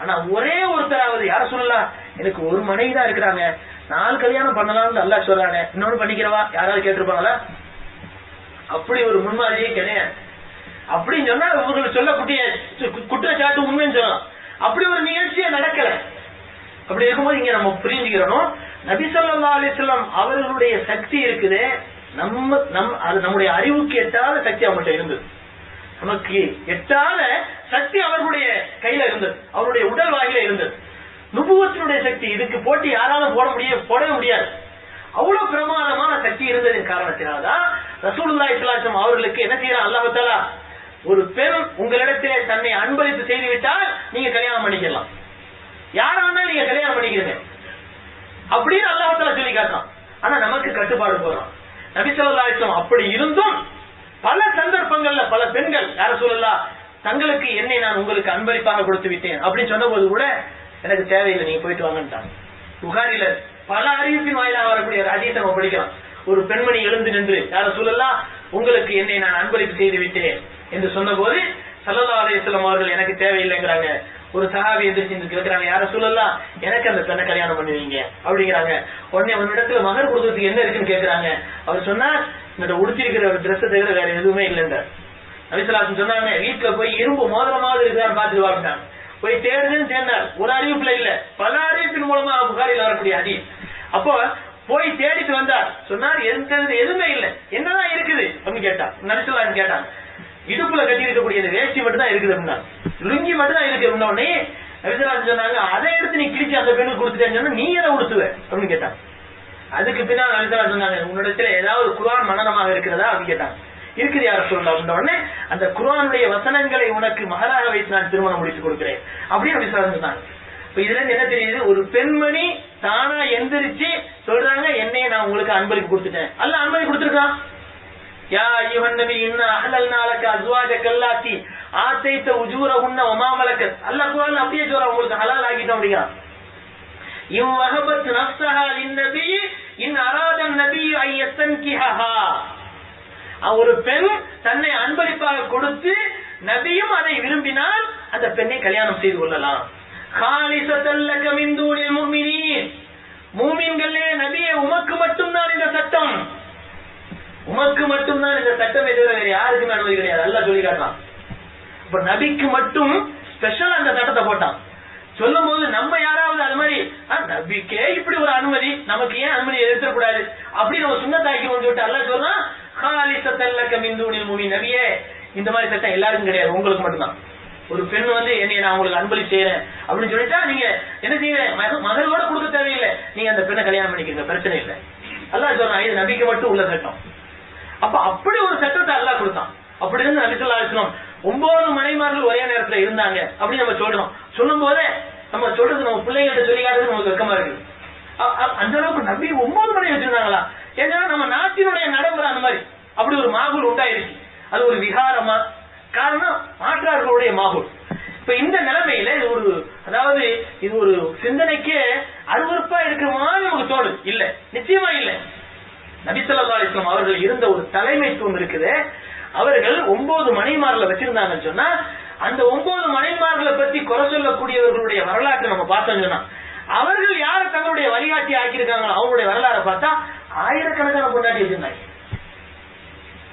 ஆனா ஒரே ஒருத்தராவது, யார சொல்லலாம், எனக்கு ஒரு மனைவி தான் இருக்கிறாங்க, 4 கல்யாணம் பண்ணலாம்னு அல்லாஹ் சொல்றாங்க, இன்னொன்னு பண்ணிக்கிறவா, யாராவது கேட்டிருப்பாங்களா? அப்படி ஒரு முன்மாதிரியே கிடையாது. அப்படின்னு சொன்னா இவர்கள் சொல்லக்கூடிய குற்றச்சாட்டு உண்மைன்னு சொல்லலாம். அப்படி ஒரு நிகழ்ச்சியே நடக்கல. அப்படி இருக்கும்போது இங்க நம்ம புரிஞ்சுக்கிறோம், நபி ஸல்லல்லாஹு அலைஹி வஸல்லம் அவர்களுடைய சக்தி இருக்குது, அது நம்முடைய அறிவுக்கு எட்டாத சக்தி அவங்கள்ட்ட இருந்தது. நமக்கு எட்டாத சக்தி அவர்களுடைய கையில இருந்தது, அவருடைய உடல் வாயில இருந்தது. நுபுவத்தினுடைய சக்தி இதுக்கு போட்டி யாராலும் போடவே முடியாது. அவ்வளவு பிரமாதமான சக்தி இருந்ததின் காரணத்தினால்தான் ரசூலுல்லாஹி ஸல்லல்லாஹு அலைஹி வஸல்லம் அவர்களுக்கு என்ன செய்யறான் அல்லாஹ் தஆலா, ஒரு பெண் உங்களிடத்திலே தன்னை அன்பளிப்பு செய்து விட்டால் நீங்க கல்யாணம் பண்ணிக்கலாம், யார வேணாலும் நீங்க கல்யாணம் பண்ணிக்கிறீங்க அப்படின்னு அல்லாஹ் தஆலா சொல்லி காட்டுறான். ஆனா நமக்கு கட்டுப்பாடு போடுறான். நபி ஸல்லல்லாஹு அலைஹி வஸல்லம் அப்படி இருந்தும் பல சந்தர்ப்பங்கள்ல பல பெண்கள், யார சொல்லலாம், தங்களுக்கு என்னை நான் உங்களுக்கு அன்பளிப்பாக கொடுத்து விட்டேன் அப்படின்னு சொன்ன போது கூட எனக்கு தேவையில்லை, நீங்க போயிட்டு வாங்கன்ட்டாங்க. புகாரில பல அறிவிப்பின் வாயிலாக வரக்கூடிய ஹதீஸை நம்ம படிக்கலாம். ஒரு பெண்மணி எழுந்து நின்று, யார சொல்லலாம், உங்களுக்கு என்னை நான் அன்பளிப்பு செய்து விட்டேன் என்று சொன்ன போது ஸல்லல்லாஹு அலைஹி வஸல்லம் அவர்கள் எனக்கு தேவையில்லைங்கிறாங்க. ஒரு சஹாபி எதிர்த்து கேட்கிறாங்க, யார சொல்லலாம், எனக்கு அந்த பெண்ணை கல்யாணம் பண்ணுவீங்க அப்படிங்கிறாங்க. உடனே அவனிடத்துல மகர் கொடுக்கறதுக்கு என்ன இருக்குன்னு கேட்கிறாங்க. அவர் சொன்னார், இந்த உடுத்திருக்கிற ட்ரெஸ் தவிர வேற எதுவுமே இல்லைன்ற. நபி ஸல்லல்லாஹு அலைஹி வஸல்லம் சொன்னாங்க, வீட்டுல போய் இரும்பு மோதிரமாவது இருக்கான்னு பார்த்துட்டு வாங்கிட்டாங்க. போய் தேடுதுன்னு தேடினார், ஒரு அறிவிப்புல இல்ல, பல அறிவிப்பின் மூலமா புகாரில் வரக்கூடிய ஹதீஸ். அப்போ போய் தேடிட்டு வந்தார், சொன்னார் எதுவுமே இல்லை, என்னதான் இருக்குது அப்படின்னு கேட்டார். நபி ஸல்லல்லாஹு அலைஹி வஸல்லம் கேட்டாங்க, இடுப்புல கட்டி இருக்கக்கூடிய வேஷ்டி மட்டும் தான் இருக்குது அப்படின்னா, லுங்கி மட்டும் தான் இருக்கு உடனே நபி ஸல்லல்லாஹு அலைஹி வஸல்லம் சொன்னாங்க, அதை எடுத்து நீ கிழிச்சு அந்த பெண்ணுக்கு கொடுத்துட்டேன்னு சொன்னா நீ எதை உடுத்துவ அப்படின்னு கேட்டாங்க. அதுக்கு பின்னால் நபி ஸல்லல்லாஹு அலைஹி வஸல்லம் சொன்னாங்க, உன்னிடத்துல ஏதாவது குர்ஆன் மனனமாக இருக்கிறதா அப்படின்னு கேட்டாங்க. இருக்குது யார சொல்லலாம் அப்படின்ற உடனே, அந்த குர்ஆனுடைய வசனங்களை உனக்கு மகளாக வைத்து நான் திருமணம் முடித்து கொடுக்கிறேன் அப்படின்னு நபி ஸல்லல்லாஹு அலைஹி வஸல்லம் சொன்னாங்க. இப்ப இதுல இருந்து என்ன தெரியுது, ஒரு பெண்மணி தானா எந்திரிச்சு சொல்றாங்க, என்னைய நான் உங்களுக்கு அன்பளிப்பு கொடுத்துட்டேன். அல்லாஹ் அன்பளிப்பு கொடுத்திருக்கான். யா அய்யுஹன் நபி இன்னா அஹலல்னா லக அஸ்வாஜக அல்லாத்தி ஆதைத உஜூரஹுன்ன வமா மலக்கத். அல்லாஹ் குர்ஆன்ல அப்படியே சொல்றான், உங்களுக்கு ஹலால் ஆக்கிட்டோம் அப்படிங்க. இன் வஹபத் நஃப்ஸஹா லின்னபி இன் அராதன் நபி ஐ யஸ்தன்கிஹா. ஒரு பெண் தன்னை அன்பளிப்பாக கொடுத்து நபியும் அதை விரும்பினால் அந்த பெண்ணை கல்யாணம் செய்து கொள்ளலாம். காலிசத்தல் லக மின் தூனில் முஃமினீன். மூமின்களே, நபியே உமக்கு மட்டும்தான் இந்த சட்டம், உமக்கு மட்டும்தான் இந்த சட்டம், எதிர வேற யாருக்குமே அனுமதி கிடையாது. அல்லாஹ் சொல்லி காட்டான். இப்ப நபிக்கு மட்டும் ஸ்பெஷல் அந்த சட்டத்தை போட்டான். சொல்லும் போது நம்ம யாராவது அது மாதிரி நபிக்கே இப்படி ஒரு அனுமதி, நமக்கு ஏன் அனுமதி எதிர்த்தக்கூடாது அப்படின்னு நம்ம சுன்னத்தாக்கி சொல்லிட்டு அல்லாஹ் சொல்றான், காலிசத்தல் லக மின் தூனில் முஃமினீன். நபியே இந்த மாதிரி சட்டம் எல்லாருக்கும் கிடையாது, உங்களுக்கு மட்டும்தான். ஒரு பெண் வந்து என்னை நான் உங்களுக்கு அன்பளி செய்யறேன் அப்படின்னு சொல்லிட்டா நீங்க என்ன செய்யறேன், மகளோட கொடுக்க தேவையில்லை, நீங்க அந்த பெண்ணை கல்யாணம் பண்ணிக்கிறீங்க, பிரச்சனை இல்லை. அல்லாஹ் சொல்றான், இது நபிக்கு மட்டும் உள்ள சட்டம். அப்ப அப்படி ஒரு சட்டத்தை அல்லாஹ் கொடுத்தான். அப்படி இருந்து நபி ஸல்லல்லாஹு அலைஹி வஸல்லம் 9 மனைவிமார்கள் ஒரே நேரத்துல இருந்தாங்க அப்படின்னு நம்ம சொல்றோம். சொல்லும் போதே நம்ம சொல்றது நம்ம பிள்ளைகிட்ட சொல்லி காட்டுறது நமக்கு வெக்கமா இருக்கு. அந்த அளவுக்கு நபி 9 மனைவி வச்சிருந்தாங்களா? ஏன்னா நம்ம நாட்டினுடைய நடைமுறை அந்த மாதிரி அப்படி ஒரு மாகுல் உண்டாயிருச்சு. அது ஒரு விகாரமா, காரணம் மாற்றார்களுடைய மாகுல். இப்ப இந்த நிலைமையில இது ஒரு, அதாவது இது ஒரு சிந்தனைக்கு அருவருப்பா இருக்கிற மாதிரி நமக்கு தோணுது. இல்ல, நிச்சயமா இல்ல. நபி ஸல்லல்லாஹு அலைஹி வஸல்லம் அவர்கள் இருந்த ஒரு தலைமைத்துவம் இருக்குது. அவர்கள் 9 மனைவிமார்களை வச்சிருந்தாங்கன்னு சொன்னா, அந்த 9 மனைவிமார்களை பத்தி குறை சொல்லக்கூடியவர்களுடைய வரலாற்றை நம்ம பார்த்தோம்னு சொன்னா, அவர்கள் யார தங்களுடைய வழிகாட்டி ஆக்கியிருக்காங்களோ அவங்களுடைய வரலாறை பார்த்தா ஆயிரக்கணக்கான பொண்டாட்டி வச்சிருந்தாங்க.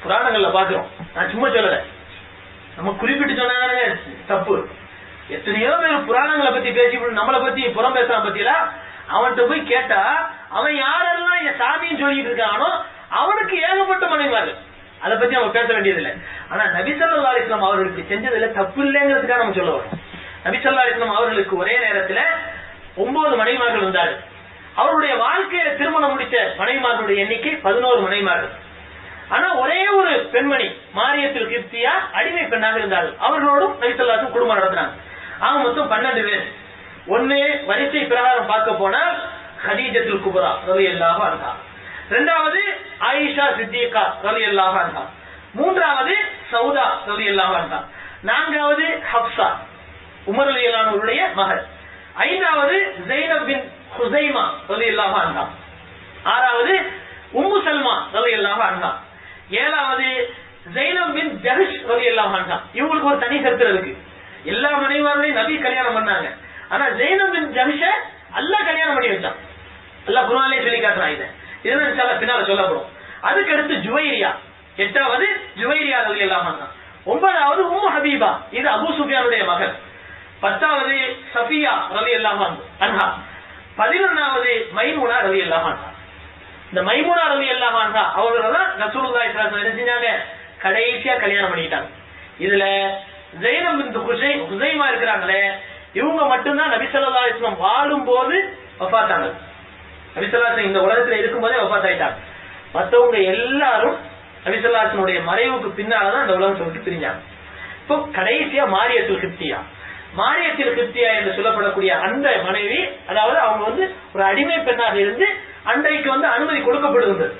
புராணங்கள்ல பாக்குறோம், நான் சும்மா சொல்லல, நம்ம குறிப்பிட்டு சொன்னாங்க தப்பு. எத்தனையோ பேர் புராணங்களை பத்தி பேசி நம்மளை பத்தி புறம் பேசுறான் பத்தியா, அவன்கிட்ட போய் கேட்டா அவன் யாரெல்லாம் என் சாமின்னு சொல்லிட்டு இருக்கானோ அவனுக்கு ஏகப்பட்ட மனைவிமார்கள். அதை பத்தி நம்ம பேச வேண்டியதில்லை. ஆனா நபி ஸல்லல்லாஹு அலைஹி வஸல்லம் அவர்களுக்கு செஞ்சதுல தப்பு இல்லைங்கிறதுக்காக நம்ம சொல்ல வரோம். நபி ஸல்லல்லாஹு அலைஹி வஸல்லம் அவர்களுக்கு ஒரே நேரத்துல 9 மனைவிமார்கள் இருந்தார்கள். அவருடைய வாழ்க்கையில திருமணம் முடித்த மனைவிமார்களுடைய எண்ணிக்கை 11 மனைவிமார்கள். ஆனா ஒரே ஒரு பெண்மணி மாரியத்துல் கிப்தியா அடிமை பெண்ணாக இருந்தார்கள். அவர்களோடும் நபி ஸல்லல்லாஹு அலைஹி வஸல்லம் குடும்பம் நடத்தினாங்க. அவங்க மொத்தம் 12 பேர். ஒன்னு வரிசை பிரகாரம் பார்க்க போனால் ஹதீஜத்துல் குப்ரா ரலியல்லாஹு அன்ஹா, இரண்டாவது ஆயிஷா சித்திகா ரலியல்லாஹு அன்ஹா, மூன்றாவது சௌதா ரலியல்லாஹு அன்ஹா, நான்காவது ஹப்ஸா உமர் ரலியல்லாஹு அன்ஹுடைய மகள், ஐந்தாவது ஸைனப் பின் ஹுஸைமா ரலியல்லாஹு அன்ஹா, ஆறாவது உம்மு சல்மா ரலியல்லாஹு அன்ஹா, ஏழாவது ஸைனப் பின் ஜஹஷ் ரலியல்லாஹு அன்ஹா. இவங்களுக்கு ஒரு தனி சரித்திரம் இருக்கு. எல்லா மனைவிமார்களையும் நபி கல்யாணம் பண்ணாங்க. ஆனா ஸைனப் பின் ஜஹஷ அல்லாஹ் கல்யாணம் பண்ணி வச்சான். அல்லாஹ் குர்ஆன்லயே சொல்லி காட்டுறான். இது இன்ஷாஅல்லாஹ் பின்னால சொல்லப்படும். அதுக்கு அடுத்து ஜுவைரியா, எட்டாவது ஜுவைரியா ரலியல்லாஹு அன்ஹா, ஒன்பதாவது உம்மு ஹபீபா, இது அபூ சுஃபியானுடைய மகள், பத்தாவது சஃபியா ரலியல்லாஹு அன்ஹா, 11வது மைமூனா ரலியல்லாஹு அன்ஹா. இந்த மைமூனா ரலியல்லாஹு அன்ஹா அவர்கள் தான் ரசூலுல்லாஹி ஸல்லல்லாஹு அலைஹி வஸல்லம் என்ன செஞ்சாங்க, கடைசியா கல்யாணம் பண்ணிட்டாங்க. இதுல ஸைனப் பின்த் ஹுஸைமா இருக்கிறாங்களே, இவங்க மட்டும்தான் நபி ஸல்லல்லாஹு அலைஹி வஸல்லம் வாழும் போது வஃபாத் ஆனாங்க. நபி ஸல்லல்லாஹு அலைஹி வஸல்லம் இந்த உலகத்துல இருக்கும்போதே வஃபாத் ஆயிட்டாங்க. மற்றவங்க எல்லாரும் நபி ஸல்லல்லாஹு அலைஹி வஸல்லம் மறைவுக்கு பின்னாலதான் இந்த உலகத்தை விட்டு பிரிஞ்சாங்க. இப்போ கடைசியா மாரியத்துல் கிப்தியா, மாரியத்துல் கிப்தியா என்று சொல்லப்படக்கூடிய அந்த மனைவி, அதாவது அவங்க ஒரு அடிமை பெண்ணாக இருந்து அன்றைக்கு அனுமதி கொடுக்கப்படுகின்றது.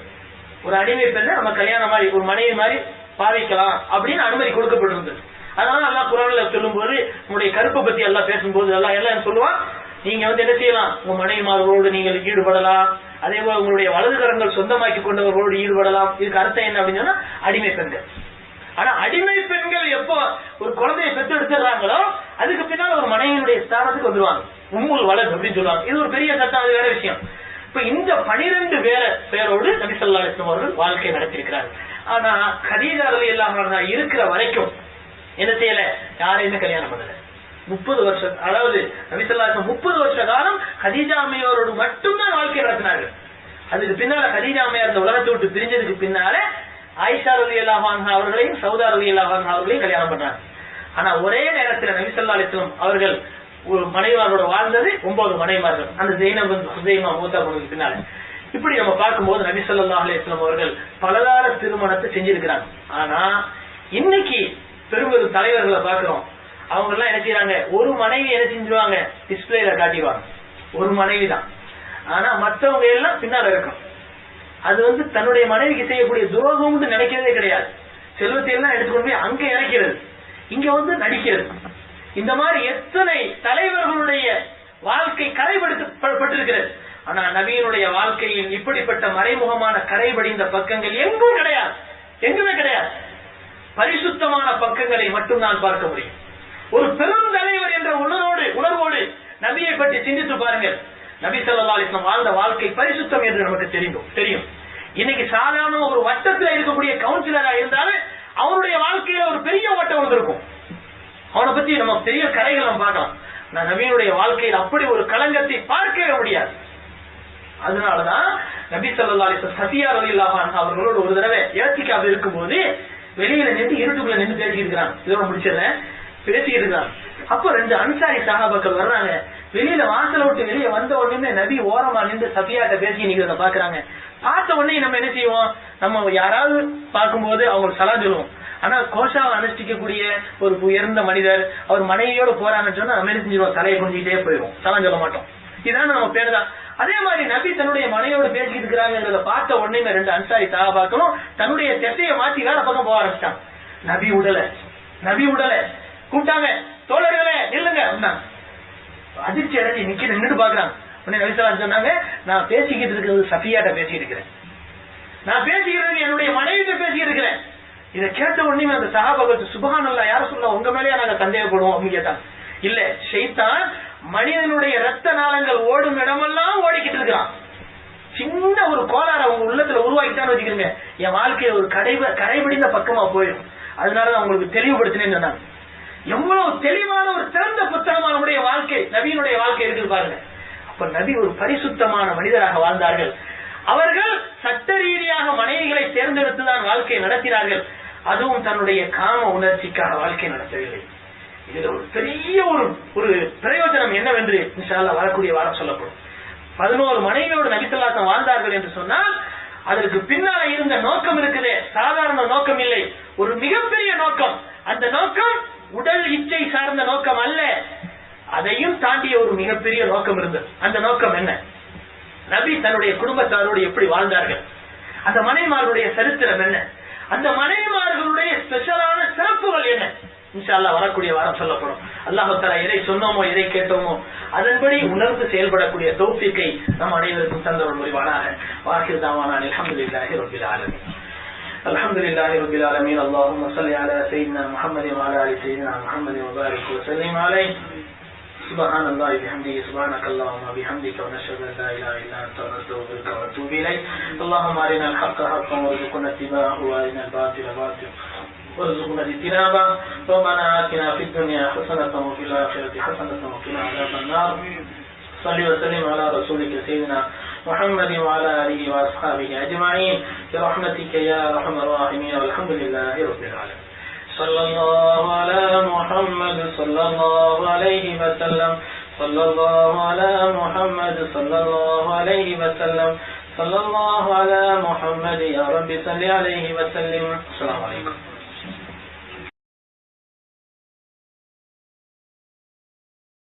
ஒரு அடிமை பெண்ணை நம்ம கல்யாணம் மாதிரி ஒரு மனைவி மாதிரி பாவிக்கலாம் அப்படின்னு அனுமதி கொடுக்கப்படுகின்றது. அதனால அல்லாஹ் குர்ஆன்ல சொல்லும் போது உங்களுடைய கருப்பை பத்தி எல்லாம் பேசும்போது எல்லாம் சொல்லுவான், நீங்க என்ன செய்யலாம், உங்க மனைவிமார்களோடு நீங்கள் ஈடுபடலாம், அதே போல உங்களுடைய வலது கரங்கள் சொந்தமாக்கி கொண்டவர்களோடு ஈடுபடலாம். இதுக்கு அர்த்தம் என்ன அப்படின்னு சொன்னா அடிமை பெண்கள். ஆனா அடிமை பெண்கள் எப்போ ஒரு குழந்தையை பெற்று எடுத்துறாங்களோ அதுக்கு பின்னால் ஒரு மனைவியினுடைய ஸ்தானத்துக்கு வந்துருவாங்க, உம்முல் வலத் அப்படின்னு சொல்லுவாங்க. இது ஒரு பெரிய சட்டம், அது வேற விஷயம். இப்ப இந்த 12 பேரோடு நபி ஸல்லல்லாஹு அலைஹி வஸல்லம் அவர்கள் வாழ்க்கை நடத்தியிருக்கிறார்கள். ஆனா கதீஜா ரலியல்லாஹு அன்ஹா இருக்கிற வரைக்கும் என்ன செய்யல, யாரையுமே கல்யாணம் பண்ணல. 30 வருஷம், அதாவது நபி ஸல்லல்லாஹு அலைஹி வஸல்லம் 30 வருஷ காலம் கதீஜா அம்மையாரோடு மட்டும்தான் வாழ்க்கை நடத்தினார்கள். அதுக்கு பின்னால கதீஜா அம்மையார் இந்த உலகத்தை விட்டு பிரிஞ்சதுக்கு பின்னால ஆயிஷா ரலியல்லாஹு அன்ஹா அவர்களையும் சௌதா ரலியல்லாஹு அன்ஹா அவர்களையும் கல்யாணம் பண்றாங்க. ஆனா ஒரே நேரத்தில் நபி ஸல்லல்லாஹு அலைஹி வஸல்லம் அவர்கள் ஒரு மனைவியாரோட வாழ்ந்தது 9 மனைவிமார்கள். அந்த ஸைனப் பின் ஹுஸைமா மூத்தா போனதுக்கு பின்னால இப்படி நம்ம பார்க்கும்போது நபி ஸல்லல்லாஹு அலைஹி வஸல்லம் அவர்கள் பலதார திருமணத்தை செஞ்சிருக்கிறாங்க. ஆனா இன்னைக்கு பெரும்பெரும் தலைவர்களை பார்க்கிறோம், அவங்க எல்லாம் என்ன செய்யறாங்க, ஒரு மனைவி என்ன செஞ்சுருவாங்க, டிஸ்பிளேல காட்டிடுவாங்க, ஒரு மனைவி தான். ஆனா மற்றவங்க எல்லாம் பின்னால இருக்கும். அது தன்னுடைய மனைவிக்கு செய்யக்கூடிய துரோகம் நினைக்கிறதே கிடையாது. செல்வத்தை எல்லாம் எடுத்துக்கொண்டு போய் அங்க இறக்கிறது, இங்க நடிக்கிறது. இந்த மாதிரி எத்தனை தலைவர்களுடைய வாழ்க்கை கரைபடுத்தப்பட்டிருக்கிறது. ஆனா நபியினுடைய வாழ்க்கையில் இப்படிப்பட்ட மறைமுகமான கரைபடிந்த பக்கங்கள் எங்கும் கிடையாது, எங்குமே கிடையாது. பரிசுத்தமான பக்கங்களை மட்டும் நான் பார்க்க முடியும். ஒரு பெரும் தலைவர் என்ற உணர்வோடு நபியை பற்றி சிந்தித்து பாருங்கள். நபி ஸல்லல்லாஹு அலைஹி வஸல்லம் வாழ்ந்த வாழ்க்கை பரிசுத்தம் என்று நமக்கு தெரியும். இன்னைக்கு சாதாரண ஒரு வட்டத்தில் இருக்கக்கூடிய கவுன்சிலரா இருந்தாலும் அவருடைய வாழ்க்கையில ஒரு பெரிய வட்டம் வந்திருக்கும். அவனை பத்தி நம்ம பெரிய கரைகள் நம்ம பார்க்கலாம். நபியினுடைய வாழ்க்கையில் அப்படி ஒரு களங்கத்தை பார்க்கவே முடியாது. அதனாலதான் நபி ஸல்லல்லாஹு அலைஹி வஸல்லம் சஃபியா ரலியல்லாஹு அன்ஹா அவர்களோடு ஒரு தடவை இஅ்திகாஃப் இருக்கும்போது வெளியில நின்று இருட்டுக்குள்ள நின்று பேசிட்டு இருக்கிறாங்க. இதோட முடிச்சிடுறேன், பேசிட்டு இருக்காங்க. அப்ப 2 அன்சாரி சஹாபாக்கள் வர்றாங்க. வெளியில வாசல விட்டு வெளியே வந்த உடனே நபி ஓரமா நின்று சஃபியாட்ட பேசி நிக்கிறத பாக்குறாங்க. பார்த்த உடனே நம்ம என்ன செய்வோம், நம்ம யாராவது பார்க்கும்போது அவங்க சலாம் சொல்லுவோம். ஆனா கோஷாவை அனுஷ்டிக்கக்கூடிய ஒரு உயர்ந்த மனிதர் அவர் மனைவியோட போறாங்கன்னு சொன்னா நம்ம என்ன செஞ்சிருவோம், தலையை குனிஞ்சிட்டே போயிடுவோம், சலாம் சொல்ல மாட்டோம். இதான் நம்ம பேருதான். அதே மாதிரி நபி தன்னுடைய மனைவியோட பேசிட்டு இருக்கிறாங்கிறத பார்த்த உடனே 2 அன்சாரி சஹாபாக்களும் தன்னுடைய திசையை மாத்தி வேற பக்கம் போக ஆரம்பிச்சிட்டாங்க. நபி உடல கூப்பிட்டாங்க, தோழர்களே நில்லுங்க. அதிர்ச்சி அடைஞ்சி நின்று பாக்குறாங்க. உடனே நபி ஸல்லல்லாஹு அலைஹி வஸல்லம் சொன்னாங்க, நான் பேசிக்கிட்டு இருக்கிறது சஃபியாட்ட பேசிட்டு இருக்கிறேன், நான் பேசிக்கிறது என்னுடைய மனைவிட்ட பேசிட்டு இருக்கிறேன். இதை கேட்ட உடனே அந்த சஹாபாக்கள் சுப்ஹானல்லாஹ் யார சொல்லலாம், உங்க மேலேயே நாங்க சந்தேகப்படுவோம் அப்படின்னு கேட்டாங்க. இல்ல, ஷைத்தான் மனிதனுடைய ரத்த நாளங்கள் ஓடும் இடமெல்லாம் ஓடிக்கிட்டு இருக்கிறான். சின்ன ஒரு கோளாறு அவங்க உள்ளத்துல உருவாக்கிட்டான்னு வச்சுக்கிறீங்க, என் வாழ்க்கையை ஒரு கரைபிடிந்த பக்கமா போயிடும். அதனாலதான் உங்களுக்கு தெளிவுபடுத்தினேன்னு சொன்னாங்க. எவ்வளவு தெளிவான ஒரு சிறந்த புத்தகமான நம்முடைய வாழ்க்கை, நபியினுடைய வாழ்க்கை இருக்குது பாருங்க. அப்ப நபி ஒரு பரிசுத்தமான மனிதராக வாழ்ந்தார்கள். அவர்கள் சட்ட ரீதியாக மனைவிகளை தேர்ந்தெடுத்துதான் வாழ்க்கையை நடத்தினார்கள். அதுவும் தன்னுடைய காம உணர்ச்சிக்காக வாழ்க்கை நடத்தவில்லை. இதுல ஒரு பெரிய ஒரு பிரயோஜனம் என்னவென்று இன்ஷா அல்லாஹ் வரக்கூடிய வாரம் சொல்லப்படும். 11 மனைவியோடு நபி ஸல்லல்லாஹு அலைஹி வஸல்லம் வாழ்ந்தார்கள் என்று சொன்னால் அதற்கு பின்னால இருந்த நோக்கம் இருக்குதே, சாதாரண நோக்கம் இல்லை, ஒரு மிகப்பெரிய நோக்கம். அந்த நோக்கம் உடல் இச்சை சார்ந்த நோக்கம் அல்ல, அதையும் தாண்டிய ஒரு மிகப்பெரிய நோக்கம் இருந்தது. அந்த நோக்கம் என்ன? நபி தன்னுடைய குடும்பத்தாரோடு எப்படி வாழ்ந்தார்கள், அந்த மனைவிமார்களுடைய சரித்திரம் என்ன, அந்த மனைவிமார்களுடைய ஸ்பெஷலான சிறப்புகள் என்ன, இன்ஷா அல்லாஹ் வரக்கூடிய வாரம் சொல்லப்படும். அல்லாஹ் தஆலா எதை சொன்னோமோ எதை கேட்டோமோ அதன்படி உணர்ந்து செயல்படக்கூடிய தௌஃபீக்கை நம் அனைவருக்கும் தந்தருள் புரிவானாக. வாஹிர் தாவானா அல்ஹம்துலில்லாஹி ரப்பில் ஆலமீன். அல்ஹம்துலில்லாஹி ரப்பில் ஆலமீன். அல்லாஹும்ம ஸல்லி அலா ஸய்யிதினா முஹம்மதின் வ அலா ஆலி ஸய்யிதினா முஹம்மதின் வ பாரிக் வ ஸல்லிம் அலைஹி. சுப்ஹானல்லாஹி பிஹம்திஹி சுப்ஹானக்கல்லாஹும்ம பிஹம்திக வ நஷ்ஹது அன் லா இலாஹா இல்லா அன்த நஸ்தக்ஃபிருக வ நத்தூபு இலைக். அல்லாஹும்ம அரினல் ஹக்க ஹக்கன் வர்ஸுக்னா இத்திபாஅஹு வ அரினல் பாத்தில பாத்திலன் وارزقنا اجتنابه. ربنا آتنا في الدنيا حسنة وفي الآخرة حسنة وقنا عذاب النار. صل وسلم على رسولك سيدنا محمد وعلى آله وأصحابه أجمعين برحمتك يا أرحم الراحمين. والحمد لله رب العالمين. صلى الله على محمد صلى الله عليه وسلم. صلى الله على محمد صلى الله عليه وسلم. صلى الله على محمد يا رب صل عليه وسلم. السلام عليكم.